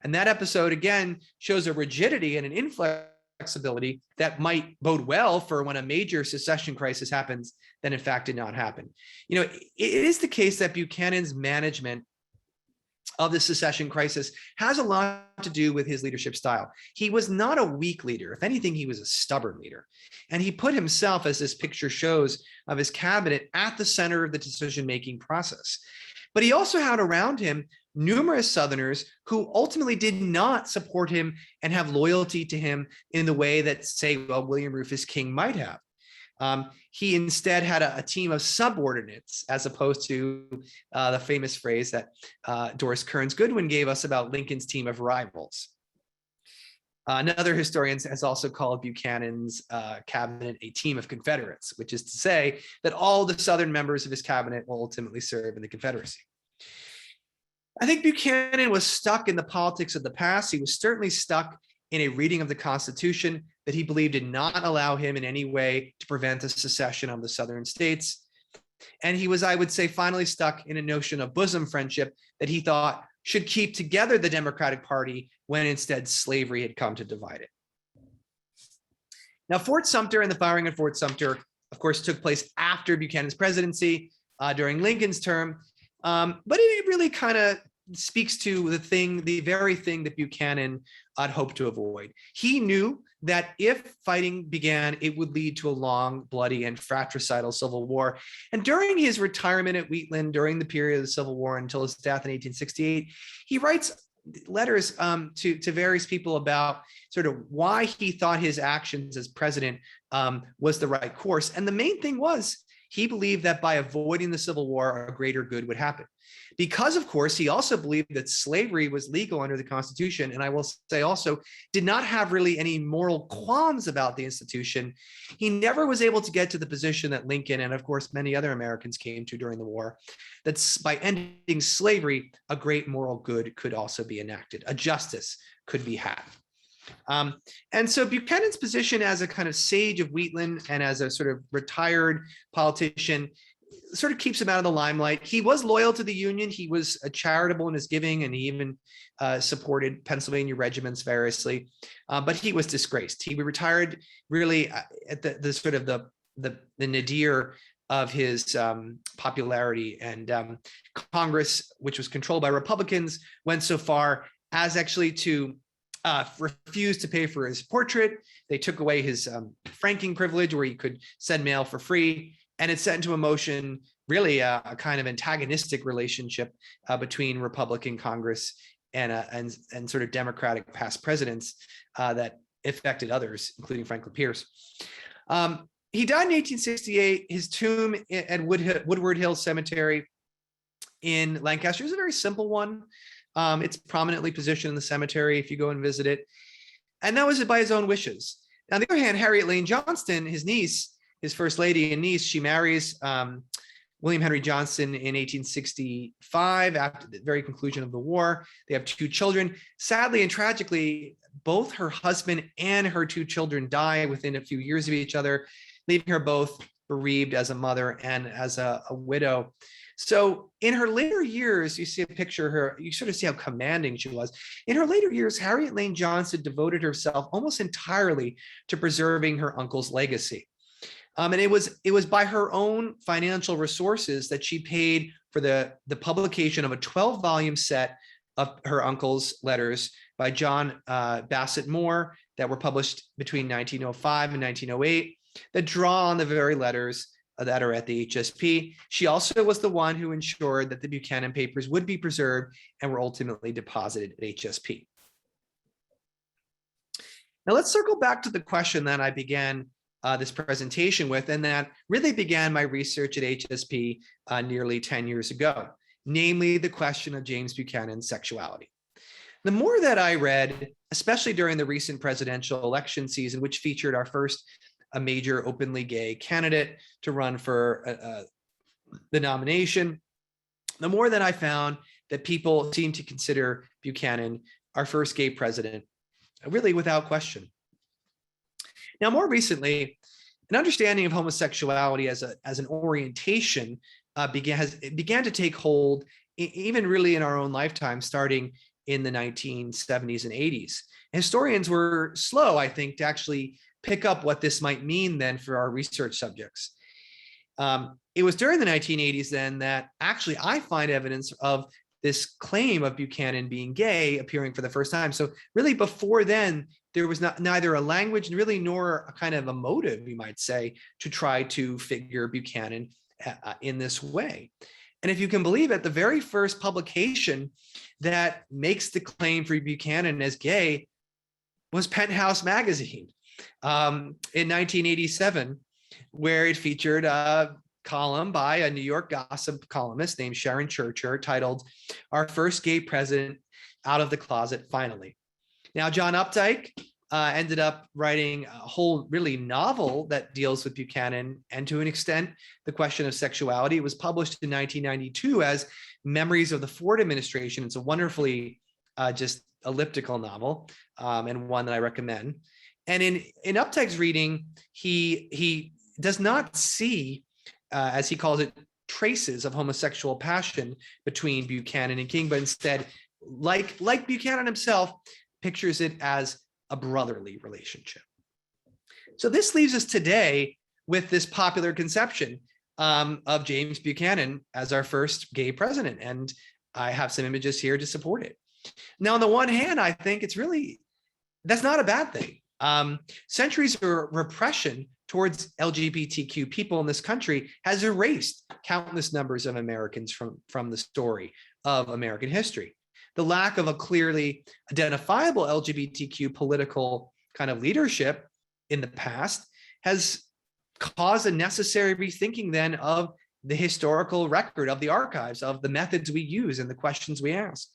And that episode, again, shows a rigidity and an inflexibility that might bode well for when a major secession crisis happens that in fact did not happen. You know, it is the case that Buchanan's management of the secession crisis has a lot to do with his leadership style. He was not a weak leader. If anything, he was a stubborn leader. And he put himself, as this picture shows of his cabinet, at the center of the decision-making process. But he also had around him numerous Southerners who ultimately did not support him and have loyalty to him in the way that, say, well, William Rufus King might have. He instead had a team of subordinates, as opposed to the famous phrase that Doris Kearns Goodwin gave us about Lincoln's team of rivals. Another historian has also called Buchanan's cabinet a team of Confederates, which is to say that all the Southern members of his cabinet will ultimately serve in the Confederacy. I think Buchanan was stuck in the politics of the past. He was certainly stuck in a reading of the Constitution that he believed did not allow him in any way to prevent the secession of the Southern states. And he was, I would say, finally stuck in a notion of bosom friendship that he thought should keep together the Democratic Party when instead slavery had come to divide it. Now, Fort Sumter and the firing at Fort Sumter, of course, took place after Buchanan's presidency during Lincoln's term. But it really kind of speaks to the very thing that Buchanan had hoped to avoid. He knew that if fighting began, it would lead to a long, bloody, and fratricidal civil war. And during his retirement at Wheatland, during the period of the Civil War until his death in 1868, he writes letters to various people about sort of why he thought his actions as president was the right course. And the main thing was he believed that by avoiding the Civil War, a greater good would happen. Because, of course, he also believed that slavery was legal under the Constitution, and I will say also did not have really any moral qualms about the institution. He never was able to get to the position that Lincoln and, of course, many other Americans came to during the war, that by ending slavery, a great moral good could also be enacted, a justice could be had. And so Buchanan's position as a kind of sage of Wheatland and as a sort of retired politician sort of keeps him out of the limelight. He was loyal to the Union. He was charitable in his giving, and he even supported Pennsylvania regiments variously. But he was disgraced. He retired really at the sort of the nadir of his popularity. And Congress, which was controlled by Republicans, went so far as actually to refused to pay for his portrait. They took away his franking privilege where he could send mail for free. And it set into a motion really a kind of antagonistic relationship between Republican Congress and sort of Democratic past presidents that affected others, including Franklin Pierce. He died in 1868. His tomb at Woodward Hill Cemetery in Lancaster is a very simple one. It's prominently positioned in the cemetery if you go and visit it. And that was by his own wishes. On the other hand, Harriet Lane Johnston, his niece, his first lady and niece, she marries one William Henry Johnson in 1865, after the very conclusion of the war. They have 2 children. Sadly and tragically, both her husband and her 2 children die within a few years of each other, leaving her both bereaved as a mother and as a widow. So in her later years, you see a picture of her, you sort of see how commanding she was. In her later years, Harriet Lane Johnson devoted herself almost entirely to preserving her uncle's legacy. And it was by her own financial resources that she paid for the publication of a 12-volume set of her uncle's letters by John Bassett Moore that were published between 1905 and 1908 that draw on the very letters that are at the HSP. She also was the one who ensured that the Buchanan papers would be preserved and were ultimately deposited at HSP. Now let's circle back to the question that I began this presentation with, and that really began my research at HSP nearly 10 years ago, namely the question of James Buchanan's sexuality. The more that I read, especially during the recent presidential election season, which featured our first a major openly gay candidate to run for the nomination, the more that I found that people seem to consider Buchanan our first gay president, really without question. Now, more recently, an understanding of homosexuality as an orientation began to take hold, even really in our own lifetime, starting in the 1970s and 80s. Historians were slow, I think, to actually pick up what this might mean then for our research subjects. It was during the 1980s then that actually I find evidence of this claim of Buchanan being gay appearing for the first time. So really before then, there was neither a language really nor a kind of a motive, you might say, to try to figure Buchanan in this way. And if you can believe it, the very first publication that makes the claim for Buchanan as gay was Penthouse magazine in 1987, where it featured a column by a New York gossip columnist named Sharon Churcher titled "Our First Gay President Out of the Closet Finally." Now, John Updike ended up writing a whole really novel that deals with Buchanan and to an extent the question of sexuality. It was published in 1992 as Memories of the Ford Administration. It's a wonderfully just elliptical novel and one that I recommend. And in Updike's reading, he does not see, as he calls it, traces of homosexual passion between Buchanan and King, but instead, like Buchanan himself, pictures it as a brotherly relationship. So this leaves us today with this popular conception of James Buchanan as our first gay president. And I have some images here to support it. Now, on the one hand, I think that's not a bad thing. Centuries of repression towards LGBTQ people in this country has erased countless numbers of Americans from the story of American history. The lack of a clearly identifiable LGBTQ political kind of leadership in the past has caused a necessary rethinking then of the historical record, of the archives, of the methods we use and the questions we ask.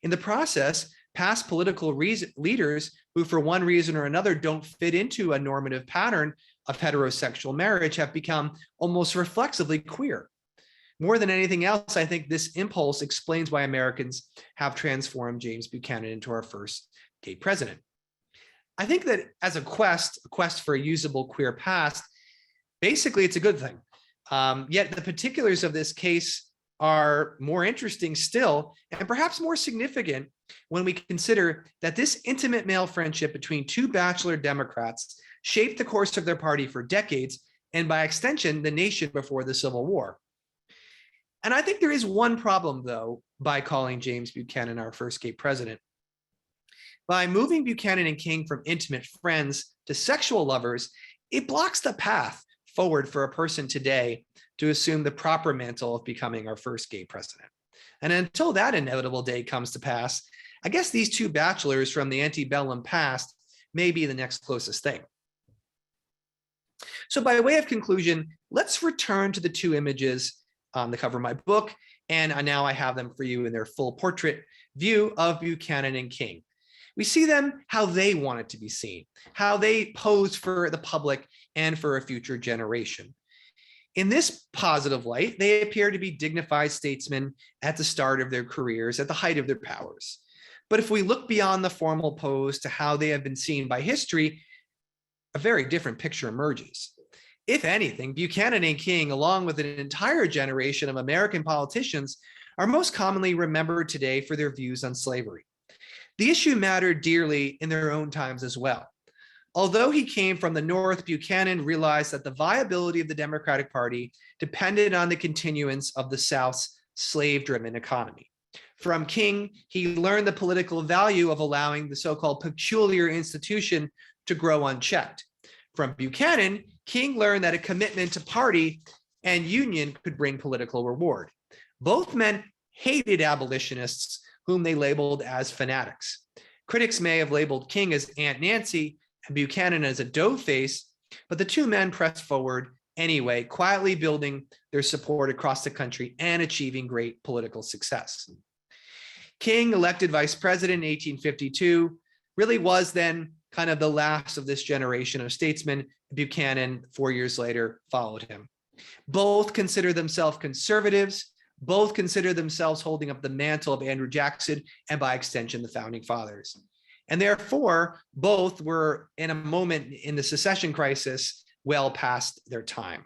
In the process, past political leaders who for one reason or another don't fit into a normative pattern of heterosexual marriage have become almost reflexively queer. More than anything else, I think this impulse explains why Americans have transformed James Buchanan into our first gay president. I think that as a quest for a usable queer past, basically it's a good thing. Yet the particulars of this case are more interesting still, and perhaps more significant when we consider that this intimate male friendship between 2 bachelor Democrats shaped the course of their party for decades, and by extension, the nation before the Civil War. And I think there is one problem, though, by calling James Buchanan our first gay president. By moving Buchanan and King from intimate friends to sexual lovers, it blocks the path forward for a person today to assume the proper mantle of becoming our first gay president. And until that inevitable day comes to pass, I guess these 2 bachelors from the antebellum past may be the next closest thing. So by way of conclusion, let's return to the 2 images on the cover of my book, and now I have them for you in their full portrait view of Buchanan and King. We see them how they wanted to be seen, how they posed for the public and for a future generation. In this positive light, they appear to be dignified statesmen at the start of their careers, at the height of their powers. But if we look beyond the formal pose to how they have been seen by history, a very different picture emerges. If anything, Buchanan and King, along with an entire generation of American politicians, are most commonly remembered today for their views on slavery. The issue mattered dearly in their own times as well. Although he came from the North, Buchanan realized that the viability of the Democratic Party depended on the continuance of the South's slave-driven economy. From King, he learned the political value of allowing the so-called peculiar institution to grow unchecked. From Buchanan, King learned that a commitment to party and union could bring political reward. Both men hated abolitionists, whom they labeled as fanatics. Critics may have labeled King as Aunt Nancy and Buchanan as a dough-face, but the two men pressed forward anyway, quietly building their support across the country and achieving great political success. King, elected vice president in 1852, really was then kind of the last of this generation of statesmen. Buchanan, 4 years later, followed him. Both consider themselves conservatives. Both consider themselves holding up the mantle of Andrew Jackson and, by extension, the founding fathers. And therefore, both were in a moment in the secession crisis well past their time.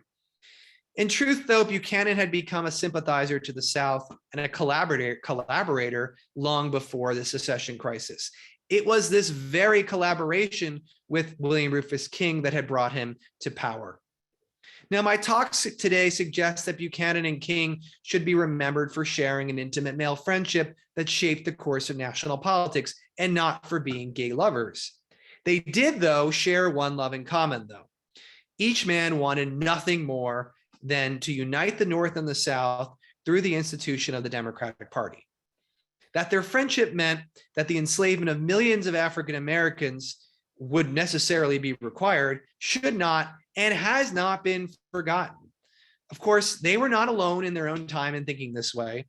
In truth, though, Buchanan had become a sympathizer to the South and a collaborator long before the secession crisis. It was this very collaboration with William Rufus King that had brought him to power. Now, my talks today suggest that Buchanan and King should be remembered for sharing an intimate male friendship that shaped the course of national politics, and not for being gay lovers. They did, though, share one love in common, though. Each man wanted nothing more than to unite the North and the South through the institution of the Democratic Party. That their friendship meant that the enslavement of millions of African Americans would necessarily be required should not and has not been forgotten. Of course, they were not alone in their own time in thinking this way.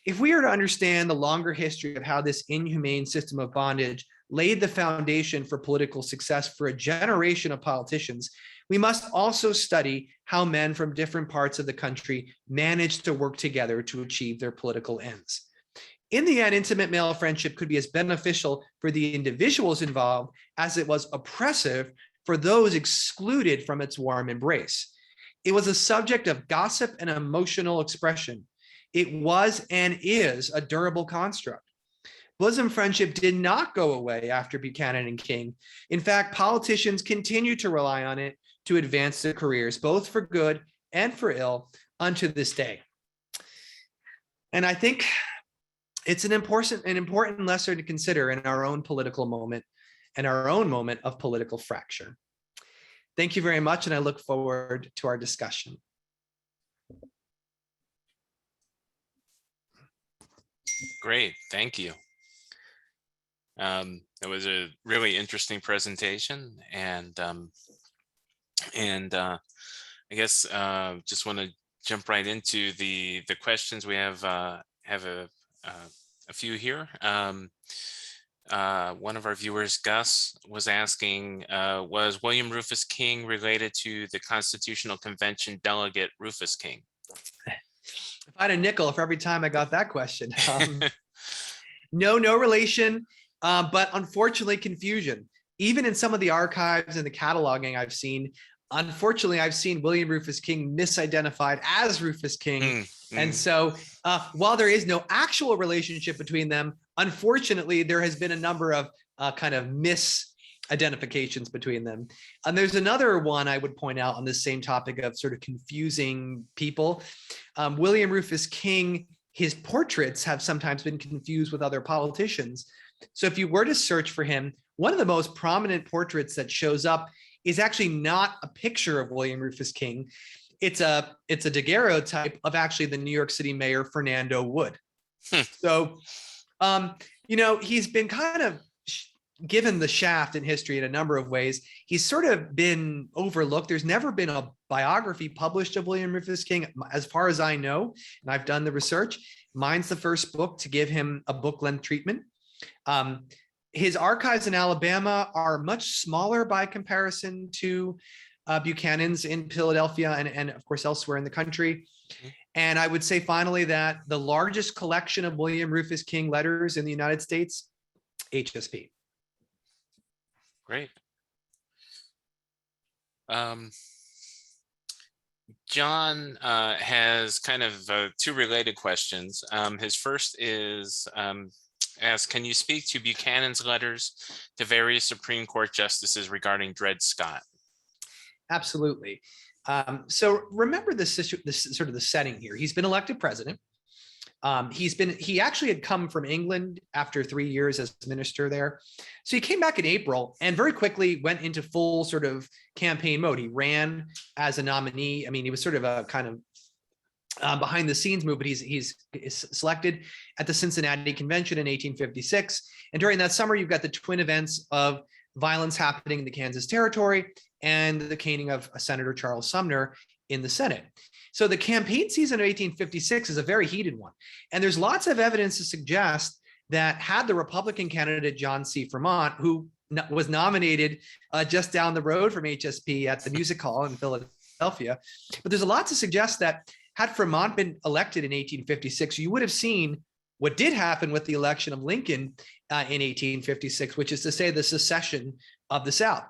If we are to understand the longer history of how this inhumane system of bondage laid the foundation for political success for a generation of politicians, we must also study how men from different parts of the country managed to work together to achieve their political ends. In the end, intimate male friendship could be as beneficial for the individuals involved as it was oppressive for those excluded from its warm embrace. It was a subject of gossip and emotional expression. It was and is a durable construct. Bosom friendship did not go away after Buchanan and King. In fact, politicians continue to rely on it to advance their careers, both for good and for ill, unto this day. And I think it's an important lesson to consider in our own political moment and our own moment of political fracture. Thank you very much, and I look forward to our discussion. Great, thank you. It was a really interesting presentation, and I guess just want to jump right into the questions. We have a few here. One of our viewers, Gus, was asking, was William Rufus King related to the Constitutional Convention delegate Rufus King? If I had a nickel for every time I got that question. No relation, but unfortunately confusion. Even in some of the archives and the cataloging I've seen, unfortunately, I've seen William Rufus King misidentified as Rufus King. And so while there is no actual relationship between them, unfortunately, there has been a number of kind of misidentifications between them. And there's another one I would point out on this same topic of sort of confusing people. William Rufus King, his portraits have sometimes been confused with other politicians. So if you were to search for him, one of the most prominent portraits that shows up is actually not a picture of William Rufus King. It's a daguerreotype of actually the New York City mayor, Fernando Wood. So, he's been kind of given the shaft in history in a number of ways. He's sort of been overlooked. There's never been a biography published of William Rufus King, as far as I know, and I've done the research. Mine's the first book to give him a book-length treatment. His archives in Alabama are much smaller by comparison to Buchanan's in Philadelphia and of course elsewhere in the country. Mhm. And I would say finally that the largest collection of William Rufus King letters in the United States, HSP. Great. John has kind of two related questions. His first is asks, can you speak to Buchanan's letters to various Supreme Court justices regarding Dred Scott? Absolutely. So remember this sort of the setting here. He's been elected president. He actually had come from England after 3 years as minister there. So he came back in April and very quickly went into full sort of campaign mode. He ran as a nominee. I mean, he was sort of a kind of behind the scenes move, but he's selected at the Cincinnati Convention in 1856. And during that summer, you've got the twin events of violence happening in the Kansas Territory and the caning of Senator Charles Sumner in the Senate. So the campaign season of 1856 is a very heated one. And there's lots of evidence to suggest that had the Republican candidate John C. Fremont, who was nominated just down the road from HSP at the Music Hall in Philadelphia, but there's a lot to suggest that had Fremont been elected in 1856, you would have seen what did happen with the election of Lincoln in 1856, which is to say the secession of the South.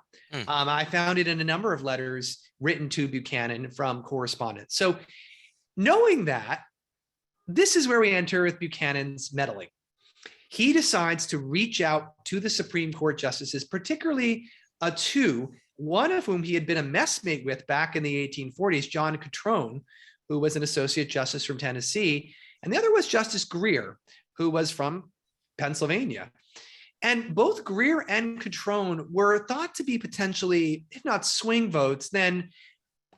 I found it in a number of letters written to Buchanan from correspondence. So knowing that, this is where we enter with Buchanan's meddling. He decides to reach out to the Supreme Court justices, particularly two, one of whom he had been a messmate with back in the 1840s, John Catrone, who was an associate justice from Tennessee, and the other was Justice Greer, who was from Pennsylvania. And both Greer and Catrone were thought to be potentially, if not swing votes, then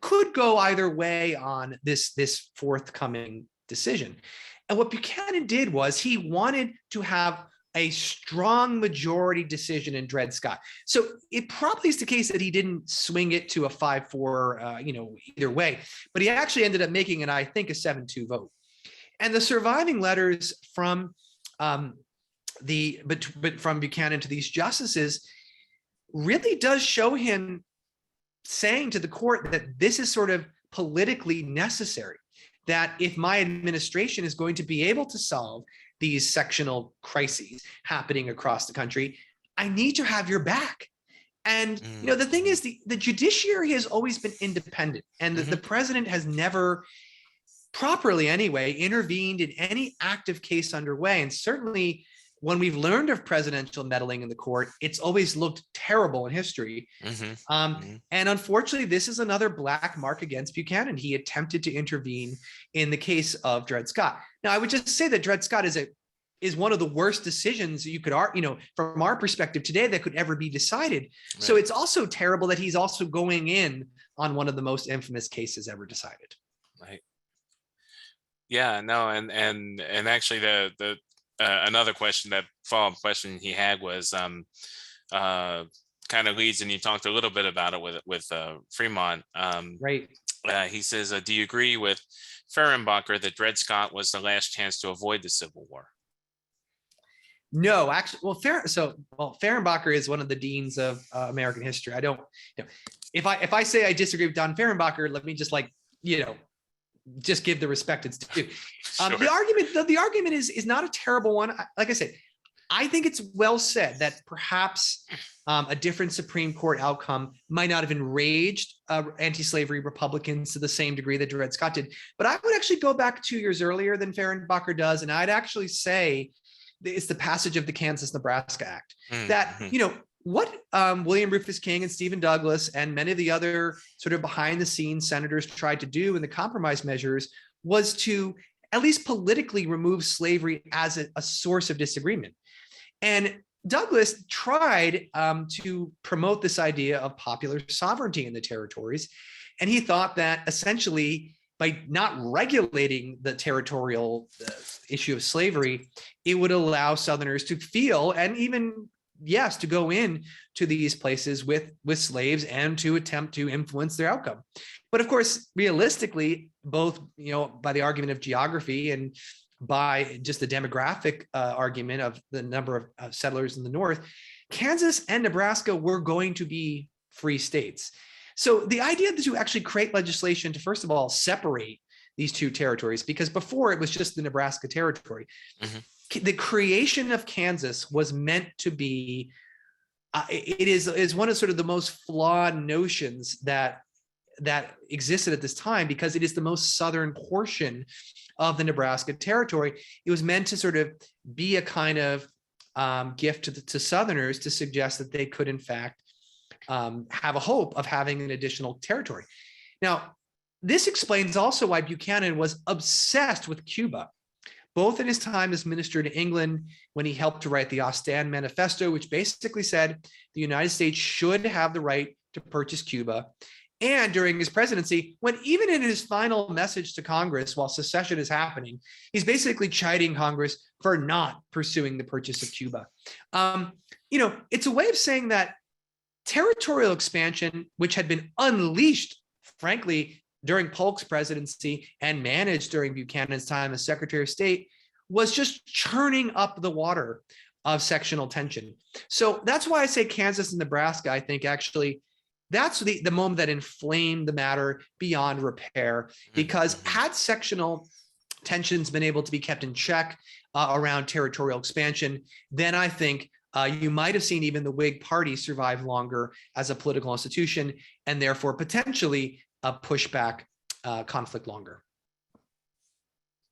could go either way on this forthcoming decision. And what Buchanan did was he wanted to have a strong majority decision in Dred Scott. So it probably is the case that he didn't swing it to a 5-4, either way, but he actually ended up making it, I think, a 7-2 vote. And the surviving letters from from Buchanan to these justices really does show him saying to the court that this is sort of politically necessary, that if my administration is going to be able to solve these sectional crises happening across the country, I need to have your back. And the thing is, the judiciary has always been independent, and the president has never properly anyway intervened in any active case underway. And certainly when we've learned of presidential meddling in the court, it's always looked terrible in history. And unfortunately, this is another black mark against Buchanan. He attempted to intervene in the case of Dred Scott. Now, I would just say that Dred Scott is one of the worst decisions you could, from our perspective today, that could ever be decided. Right. So it's also terrible that he's also going in on one of the most infamous cases ever decided. Right. Yeah, no, and actually the another question, that follow-up question he had was kind of leads, and you talked a little bit about it with Fremont. Right. He says, do you agree with Fehrenbacher that Dred Scott was the last chance to avoid the Civil War? No, actually, Fehrenbacher is one of the deans of American history. I don't, if I say I disagree with Don Fehrenbacher, let me just just give the respect it's due. Sure. The argument is not a terrible one. Like I said, I think it's well said that perhaps a different Supreme Court outcome might not have enraged anti-slavery Republicans to the same degree that Dred Scott did. But I would actually go back 2 years earlier than Fehrenbacher does, and I'd actually say it's the passage of the Kansas-Nebraska Act. That, what William Rufus King and Stephen Douglas and many of the other sort of behind the scenes senators tried to do in the compromise measures was to at least politically remove slavery as a source of disagreement. And Douglas tried to promote this idea of popular sovereignty in the territories. And he thought that essentially by not regulating the territorial issue of slavery, it would allow Southerners to feel and even to go in to these places with slaves and to attempt to influence their outcome. But of course, realistically, both, by the argument of geography and by just the demographic argument of the number of settlers in the North, Kansas and Nebraska were going to be free states. So the idea to actually create legislation to, first of all, separate these two territories, because before it was just the Nebraska territory. Mm-hmm. The creation of Kansas was meant to be, it is one of sort of the most flawed notions that existed at this time, because it is the most southern portion of the Nebraska territory. It was meant to sort of be a kind of gift to Southerners to suggest that they could, in fact, have a hope of having an additional territory. Now, this explains also why Buchanan was obsessed with Cuba, both in his time as minister to England, when he helped to write the Ostend Manifesto, which basically said the United States should have the right to purchase Cuba, and during his presidency, when even in his final message to Congress while secession is happening, he's basically chiding Congress for not pursuing the purchase of Cuba. It's a way of saying that territorial expansion, which had been unleashed, frankly, during Polk's presidency and managed during Buchanan's time as Secretary of State, was just churning up the water of sectional tension. So that's why I say Kansas and Nebraska, I think, actually, that's the moment that inflamed the matter beyond repair, because had sectional tensions been able to be kept in check around territorial expansion, then I think you might have seen even the Whig Party survive longer as a political institution, and therefore potentially push back conflict longer.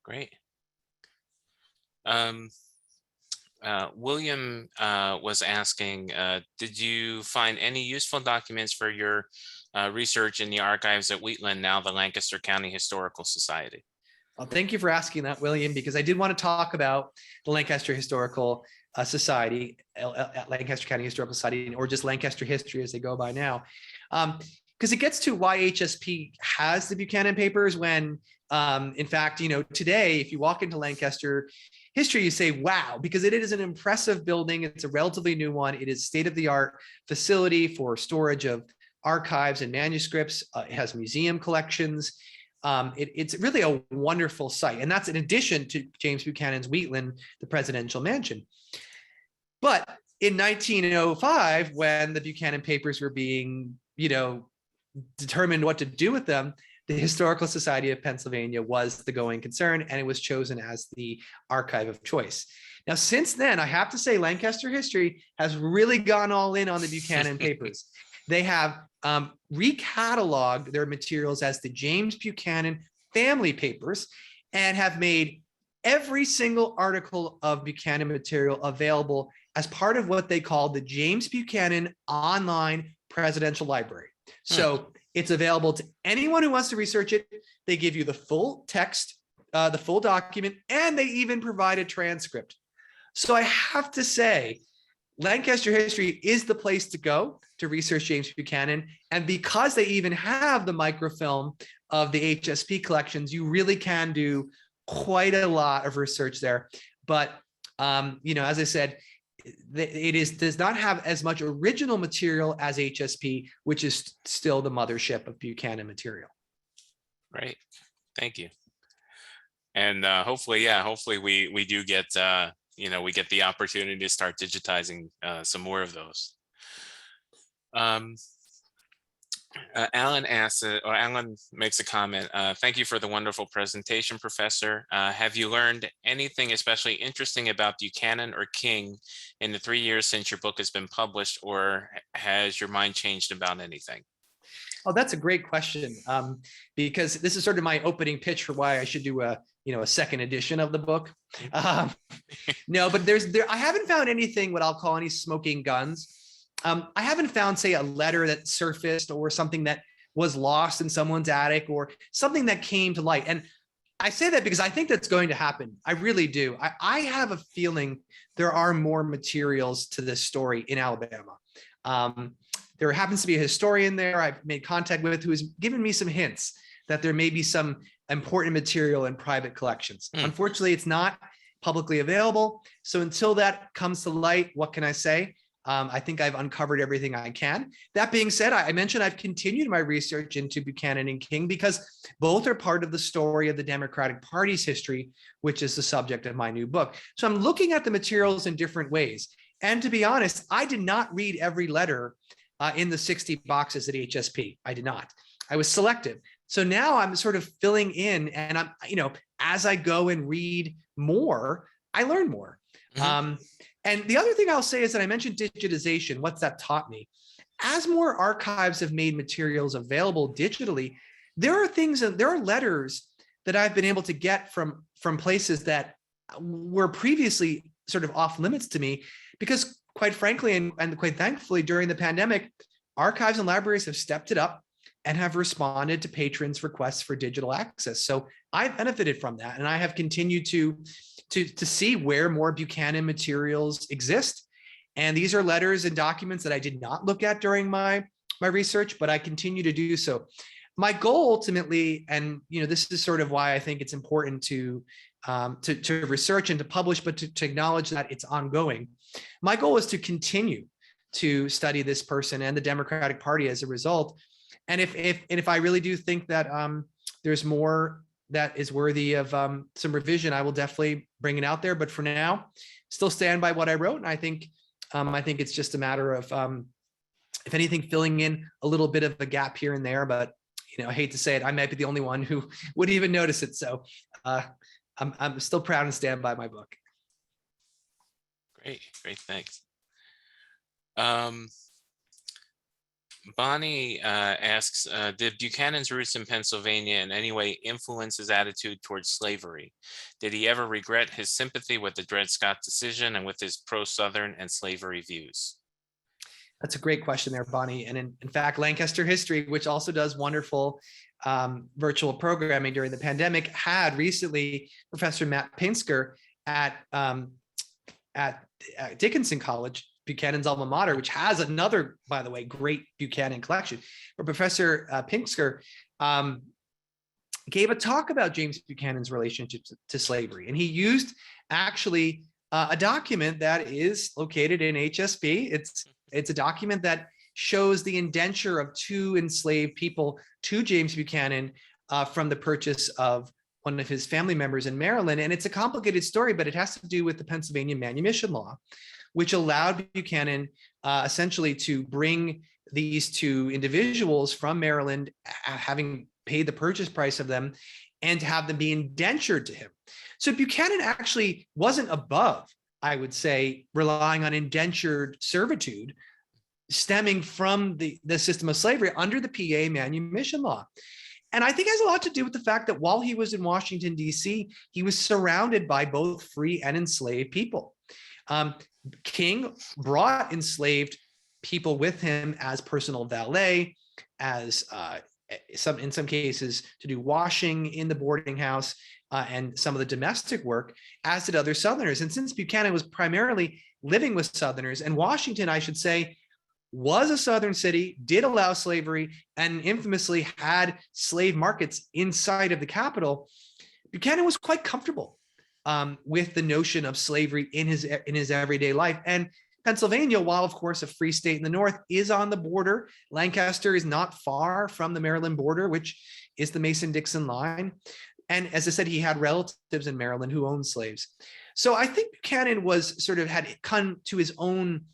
Great. William was asking, did you find any useful documents for your research in the archives at Wheatland, now the Lancaster County Historical Society? Well, thank you for asking that, William, because I did want to talk about the Lancaster Historical Society, Lancaster County Historical Society, or just Lancaster History as they go by now. Because it gets to why HSP has the Buchanan papers when, in fact, today, if you walk into Lancaster History, you say, wow, because it is an impressive building. It's a relatively new one. It is state-of-the-art facility for storage of archives and manuscripts. It has museum collections. It's really a wonderful site. And that's in addition to James Buchanan's Wheatland, the presidential mansion. But in 1905, when the Buchanan papers were being, determined what to do with them, the Historical Society of Pennsylvania was the going concern, and it was chosen as the archive of choice. Now, since then, I have to say Lancaster History has really gone all in on the Buchanan papers. They have recatalogued their materials as the James Buchanan family papers and have made every single article of Buchanan material available as part of what they call the James Buchanan Online Presidential Library. So it's available to anyone who wants to research it. They give you the full text, the full document, and they even provide a transcript. So I have to say, Lancaster History is the place to go to research James Buchanan. And because they even have the microfilm of the HSP collections, you really can do quite a lot of research there. But, as I said, does not have as much original material as HSP, which is still the mothership of Buchanan material. Right. Thank you. And hopefully we do get, we get the opportunity to start digitizing some more of those. Alan makes a comment. Thank you for the wonderful presentation, Professor. Have you learned anything especially interesting about Buchanan or King in the 3 years since your book has been published, or has your mind changed about anything? Oh, that's a great question, because this is sort of my opening pitch for why I should do a second edition of the book. No, but I haven't found anything what I'll call any smoking guns. I haven't found, say, a letter that surfaced or something that was lost in someone's attic or something that came to light. And I say that because I think that's going to happen. I really do. I have a feeling there are more materials to this story in Alabama. There happens to be a historian there I've made contact with who has given me some hints that there may be some important material in private collections. Unfortunately, it's not publicly available. So until that comes to light, what can I say? I think I've uncovered everything I can. That being said, I mentioned I've continued my research into Buchanan and King because both are part of the story of the Democratic Party's history, which is the subject of my new book. So I'm looking at the materials in different ways. And to be honest, I did not read every letter in the 60 boxes at HSP. I did not. I was selective. So now I'm sort of filling in, and I'm, as I go and read more, I learn more. And the other thing I'll say is that I mentioned digitization. What's that taught me? As more archives have made materials available digitally, there are letters that I've been able to get from places that were previously sort of off limits to me, because quite frankly, and quite thankfully, during the pandemic, archives and libraries have stepped it up and have responded to patrons' requests for digital access. So I've benefited from that, and I have continued to see where more Buchanan materials exist. And these are letters and documents that I did not look at during my research, but I continue to do so. My goal ultimately, and this is sort of why I think it's important to research and to publish, but to acknowledge that it's ongoing. My goal is to continue to study this person and the Democratic Party as a result. And if I really do think that there's more that is worthy of some revision, I will definitely bring it out there. But for now, still stand by what I wrote. And I think it's just a matter of, if anything, filling in a little bit of a gap here and there. But I hate to say it, I might be the only one who would even notice it. So I'm still proud and stand by my book. Great, thanks. Bonnie asks, did Buchanan's roots in Pennsylvania in any way influence his attitude towards slavery? Did he ever regret his sympathy with the Dred Scott decision and with his pro-Southern and slavery views? That's a great question there, Bonnie. And in fact, Lancaster History, which also does wonderful virtual programming during the pandemic, had recently Professor Matt Pinsker at Dickinson College, Buchanan's alma mater, which has another, by the way, great Buchanan collection. But Professor Pinsker gave a talk about James Buchanan's relationship to slavery. And he used actually a document that is located in HSP. It's a document that shows the indenture of 2 enslaved people to James Buchanan from the purchase of one of his family members in Maryland. And it's a complicated story, but it has to do with the Pennsylvania manumission law, which allowed Buchanan essentially to bring these 2 individuals from Maryland, having paid the purchase price of them, and to have them be indentured to him. So Buchanan actually wasn't above, I would say, relying on indentured servitude stemming from the system of slavery under the PA manumission law. And I think it has a lot to do with the fact that while he was in Washington, D.C., he was surrounded by both free and enslaved people. King brought enslaved people with him as personal valet, as in some cases to do washing in the boarding house, and some of the domestic work, as did other Southerners. And since Buchanan was primarily living with Southerners, and Washington, I should say, was a Southern city, did allow slavery, and infamously had slave markets inside of the capital, Buchanan was quite comfortable with the notion of slavery in his everyday life. And Pennsylvania, while of course a free state in the north, is on the border. Lancaster is not far from the Maryland border, which is the Mason-Dixon line. And as I said, he had relatives in Maryland who owned slaves. So I think Buchanan was had come to his own,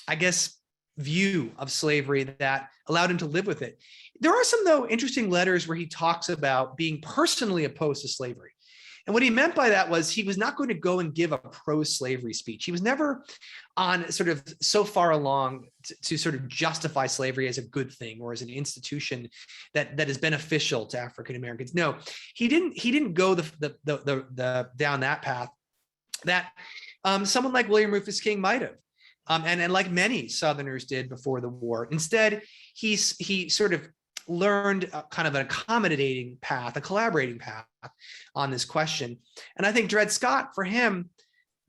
I guess, view of slavery that allowed him to live with it. There are some, though, interesting letters where he talks about being personally opposed to slavery. And what he meant by that was he was not going to go and give a pro-slavery speech. He was never on so far along to justify slavery as a good thing or as an institution that is beneficial to African Americans. No, he didn't go the down that path that someone like William Rufus King might have. And like many Southerners did before the war. Instead, he learned kind of an accommodating path, a collaborating path on this question. And I think Dred Scott, for him,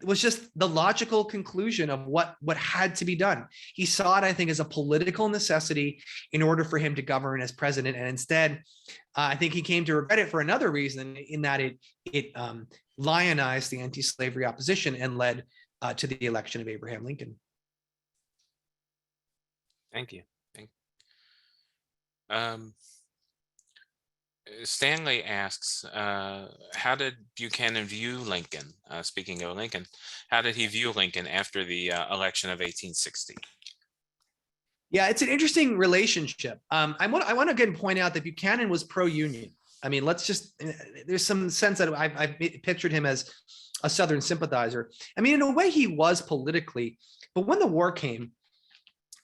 was just the logical conclusion of what had to be done. He saw it, I think, as a political necessity in order for him to govern as president. And instead, I think he came to regret it for another reason, in that it lionized the anti-slavery opposition and led to the election of Abraham Lincoln. Thank you. Stanley asks, how did Buchanan view Lincoln? Speaking of Lincoln, how did he view Lincoln after the election of 1860? Yeah, it's an interesting relationship. I want to again point out that Buchanan was pro-union. I mean, let's just, there's some sense that I've pictured him as a Southern sympathizer. I mean, in a way he was politically, but when the war came,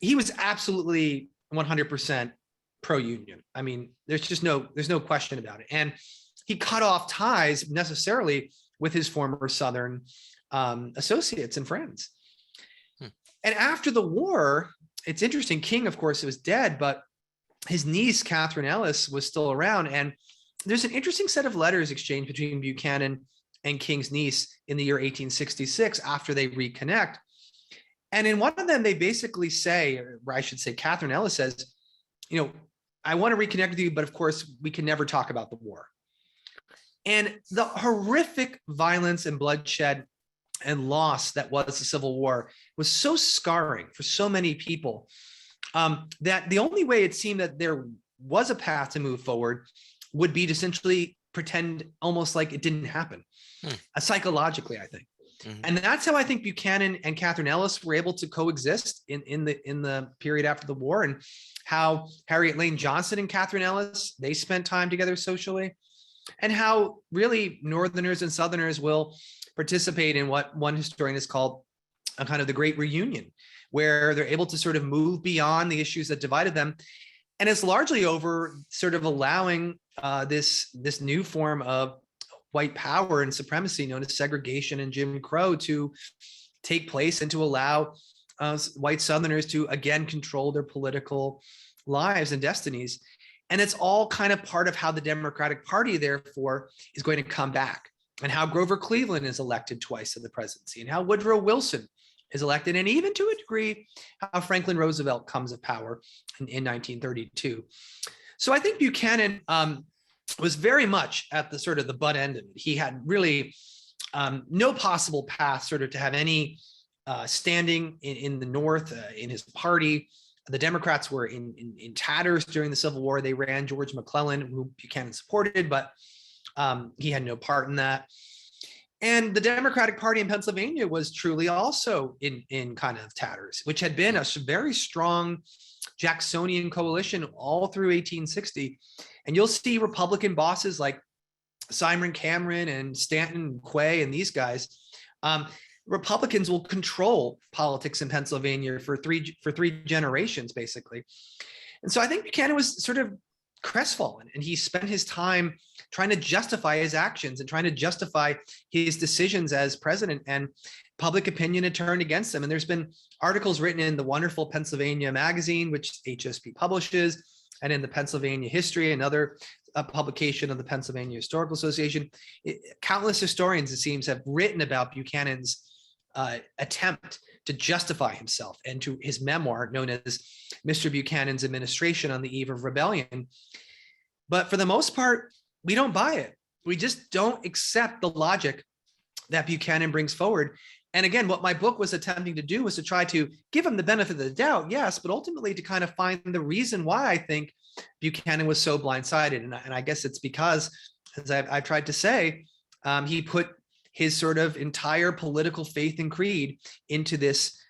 he was absolutely 100% pro-union. I mean, there's no question about it. And he cut off ties necessarily with his former Southern associates and friends. And after the war, it's interesting. King, of course, was dead, but his niece, Catherine Ellis, was still around. And there's an interesting set of letters exchanged between Buchanan and King's niece in the year 1866 after they reconnect. And in one of them, they basically say, or I should say, Catherine Ellis says, you know, I want to reconnect with you, but of course, we can never talk about the war. And the horrific violence and bloodshed and loss that was the Civil War was so scarring for so many people that the only way it seemed that there was a path to move forward would be to essentially pretend almost like it didn't happen, psychologically, I think. Mm-hmm. And that's how I think Buchanan and Catherine Ellis were able to coexist in the period after the war, and how Harriet Lane Johnson and Catherine Ellis, they spent time together socially, and how really Northerners and Southerners will participate in what one historian has called a kind of the Great Reunion, where they're able to sort of move beyond the issues that divided them. And it's largely over sort of allowing this new form of white power and supremacy known as segregation and Jim Crow to take place, and to allow white Southerners to again control their political lives and destinies. And it's all kind of part of how the Democratic Party, therefore, is going to come back, and how Grover Cleveland is elected twice to the presidency, and how Woodrow Wilson is elected, and even to a degree, how Franklin Roosevelt comes of power in 1932. So I think Buchanan was very much at the sort of the butt end of it. He had really no possible path sort of to have any standing in the North, in his party. The Democrats were in tatters during the Civil War. They ran George McClellan, who Buchanan supported, but he had no part in that. And the Democratic Party in Pennsylvania was truly also in kind of tatters, which had been a very strong Jacksonian coalition all through 1860. And you'll see Republican bosses like Simon Cameron and Stanton Quay and these guys. Republicans will control politics in Pennsylvania for three generations, basically. And so I think Buchanan was sort of crestfallen, and he spent his time trying to justify his actions and trying to justify his decisions as president, and public opinion had turned against him. And there's been articles written in the wonderful Pennsylvania magazine, which HSP publishes, and in the Pennsylvania History, another publication of the Pennsylvania Historical Association. Countless historians, it seems, have written about Buchanan's attempt to justify himself, and to his memoir known as Mr. Buchanan's Administration on the Eve of Rebellion. But for the most part, we don't buy it. We just don't accept the logic that Buchanan brings forward. And again, what my book was attempting to do was to try to give him the benefit of the doubt, yes, but ultimately to kind of find the reason why I think Buchanan was so blindsided. And I guess it's because, as I've tried to say, he put his sort of entire political faith and creed into this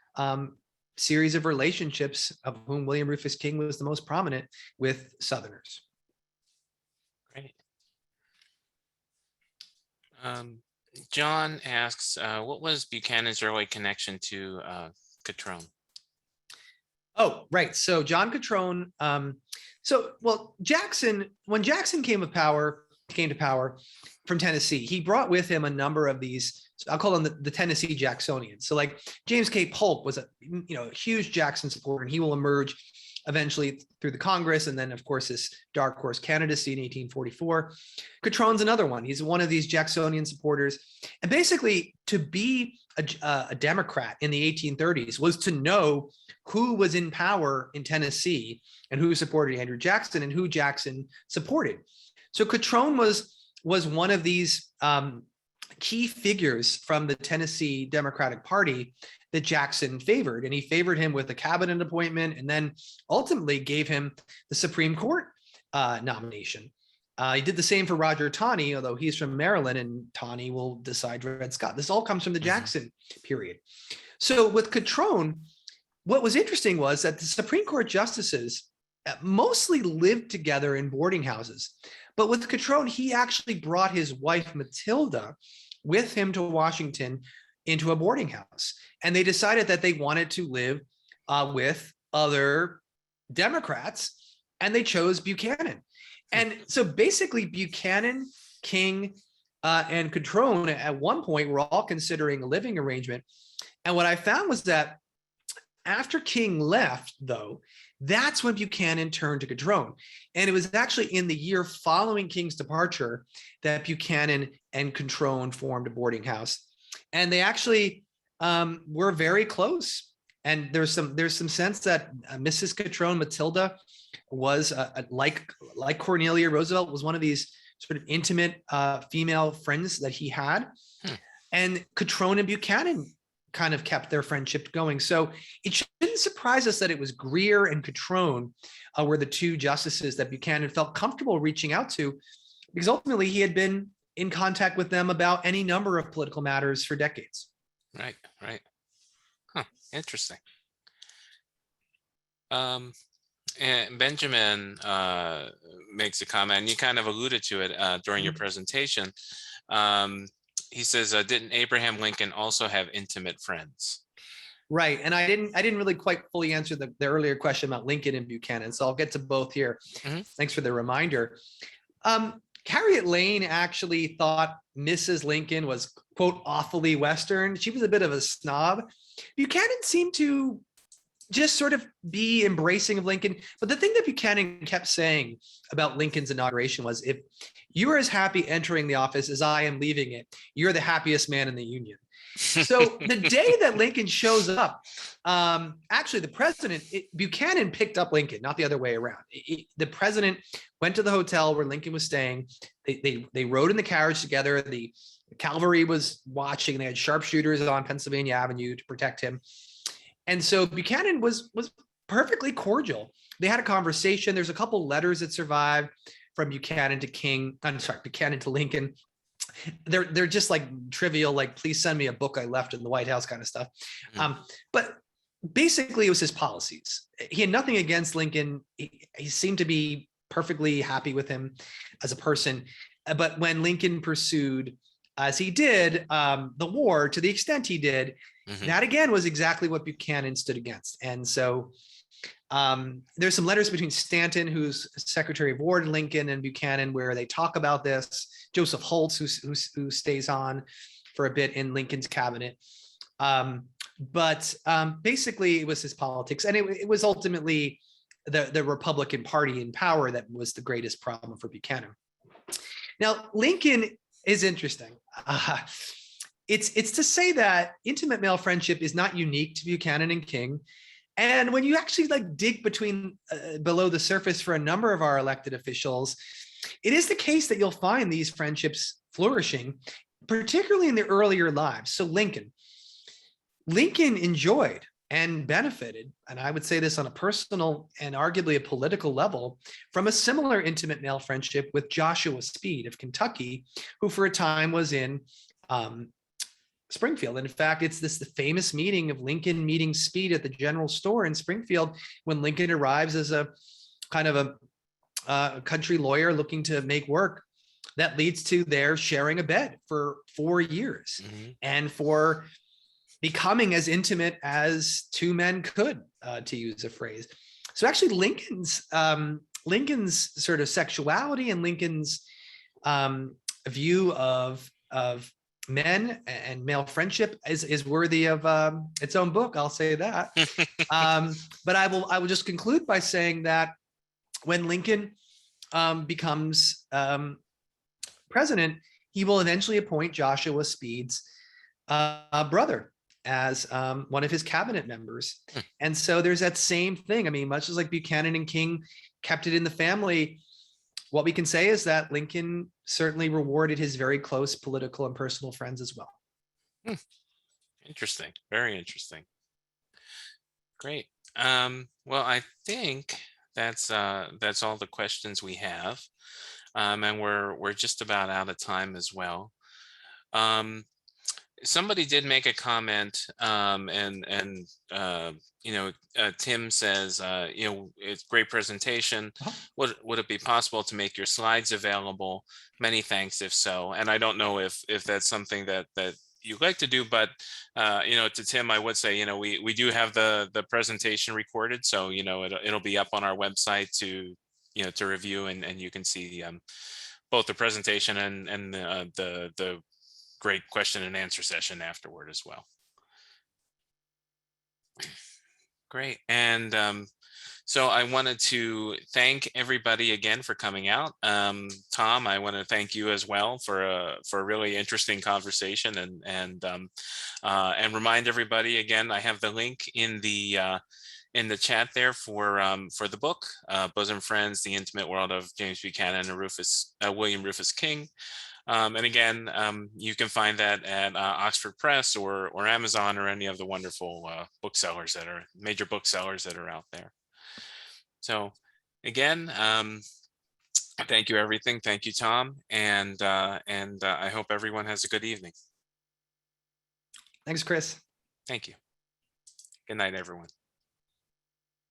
series of relationships, of whom William Rufus King was the most prominent, with Southerners. Great. John asks, what was Buchanan's early connection to Catrone? Oh, right. So John Catrone. Jackson, when Jackson came to power from Tennessee, he brought with him a number of these, I'll call them the Tennessee Jacksonians. So like James K. Polk was a huge Jackson supporter, and he will emerge eventually through the Congress, and then of course this dark horse candidacy in 1844. Catrone's another one. He's one of these Jacksonian supporters. And basically, to be a Democrat in the 1830s was to know who was in power in Tennessee and who supported Andrew Jackson and who Jackson supported. So Catrone was one of these key figures from the Tennessee Democratic Party that Jackson favored, and he favored him with a cabinet appointment, and then ultimately gave him the Supreme Court nomination. He did the same for Roger Taney, although he's from Maryland, and Taney will decide Dred Scott. This all comes from the Jackson period. So with Catrone, what was interesting was that the Supreme Court justices mostly lived together in boarding houses. But with Catrone, he actually brought his wife, Matilda, with him to Washington into a boarding house. And they decided that they wanted to live with other Democrats, and they chose Buchanan. And so basically Buchanan, King, and Catrone at one point were all considering a living arrangement. And what I found was that after King left, though, that's when Buchanan turned to Catrone. And it was actually in the year following King's departure that Buchanan and Catrone formed a boarding house. And they actually were very close. And there's some sense that Mrs. Catrone, Matilda, was like Cornelia Roosevelt, was one of these sort of intimate female friends that he had. And Catrone and Buchanan kind of kept their friendship going. So it shouldn't surprise us that it was Greer and Catrone were the two justices that Buchanan felt comfortable reaching out to, because ultimately he had been in contact with them about any number of political matters for decades. Right, right. Huh, interesting. And Benjamin makes a comment, and you kind of alluded to it during your presentation. He says, didn't Abraham Lincoln also have intimate friends? Right. And I didn't really quite fully answer the earlier question about Lincoln and Buchanan. So I'll get to both here. Thanks for the reminder. Harriet Lane actually thought Mrs. Lincoln was, quote, awfully Western. She was a bit of a snob. Buchanan seemed to just sort of be embracing of Lincoln. But the thing that Buchanan kept saying about Lincoln's inauguration was, if you are as happy entering the office as I am leaving it, you're the happiest man in the Union. So the day that Lincoln shows up, actually the president, Buchanan picked up Lincoln, not the other way around. The president went to the hotel where Lincoln was staying. They rode in the carriage together. The cavalry was watching. They had sharpshooters on Pennsylvania Avenue to protect him. And so Buchanan was perfectly cordial. They had a conversation. There's a couple letters that survive from Buchanan to Buchanan to Lincoln. They're just like trivial, like, please send me a book I left in the White House kind of stuff. But basically it was his policies. He had nothing against Lincoln. He seemed to be perfectly happy with him as a person. But when Lincoln pursued, as he did, the war to the extent he did, that again was exactly what Buchanan stood against. And so there's some letters between Stanton, who's Secretary of War to Lincoln, and Buchanan, where they talk about this. Joseph Holtz, who stays on for a bit in Lincoln's cabinet. But basically it was his politics. And it was ultimately the Republican Party in power that was the greatest problem for Buchanan. Now, Lincoln is interesting. It's to say that intimate male friendship is not unique to Buchanan and King. And when you actually dig between below the surface for a number of our elected officials, it is the case that you'll find these friendships flourishing, particularly in their earlier lives. So Lincoln enjoyed and benefited, and I would say this on a personal and arguably a political level, from a similar intimate male friendship with Joshua Speed of Kentucky, who for a time was in Springfield. And in fact, it's the famous meeting of Lincoln meeting Speed at the general store in Springfield when Lincoln arrives as a kind of a country lawyer looking to make work, that leads to their sharing a bed for 4 years and for becoming as intimate as two men could, to use a phrase. So actually Lincoln's sort of sexuality and Lincoln's view of men and male friendship is worthy of its own book. I'll say that. But I will just conclude by saying that when Lincoln becomes president, he will eventually appoint Joshua Speed's brother as one of his cabinet members. And so there's that same thing. I mean, much as like Buchanan and King kept it in the family, what we can say is that Lincoln certainly rewarded his very close political and personal friends as well. Interesting. Very interesting. Great. Well, I think that's all the questions we have. And we're just about out of time as well. somebody did make a comment, Tim says, it's great presentation. Uh-huh. Would it be possible to make your slides available? Many thanks if so. And I don't know if that's something that you'd like to do, but to Tim, I would say, we do have the presentation recorded, so it'll be up on our website to review, and you can see both the presentation and the great question and answer session afterward as well. Great. And so I wanted to thank everybody again for coming out. Tom, I want to thank you as well for a really interesting conversation, and remind everybody again, I have the link in the chat there for the book, Bosom Friends: The Intimate World of James Buchanan and William Rufus King. And again, you can find that at Oxford Press or Amazon or any of the wonderful booksellers major booksellers that are out there. So again, thank you everything. Thank you, Tom. And I hope everyone has a good evening. Thanks, Chris. Thank you. Good night, everyone.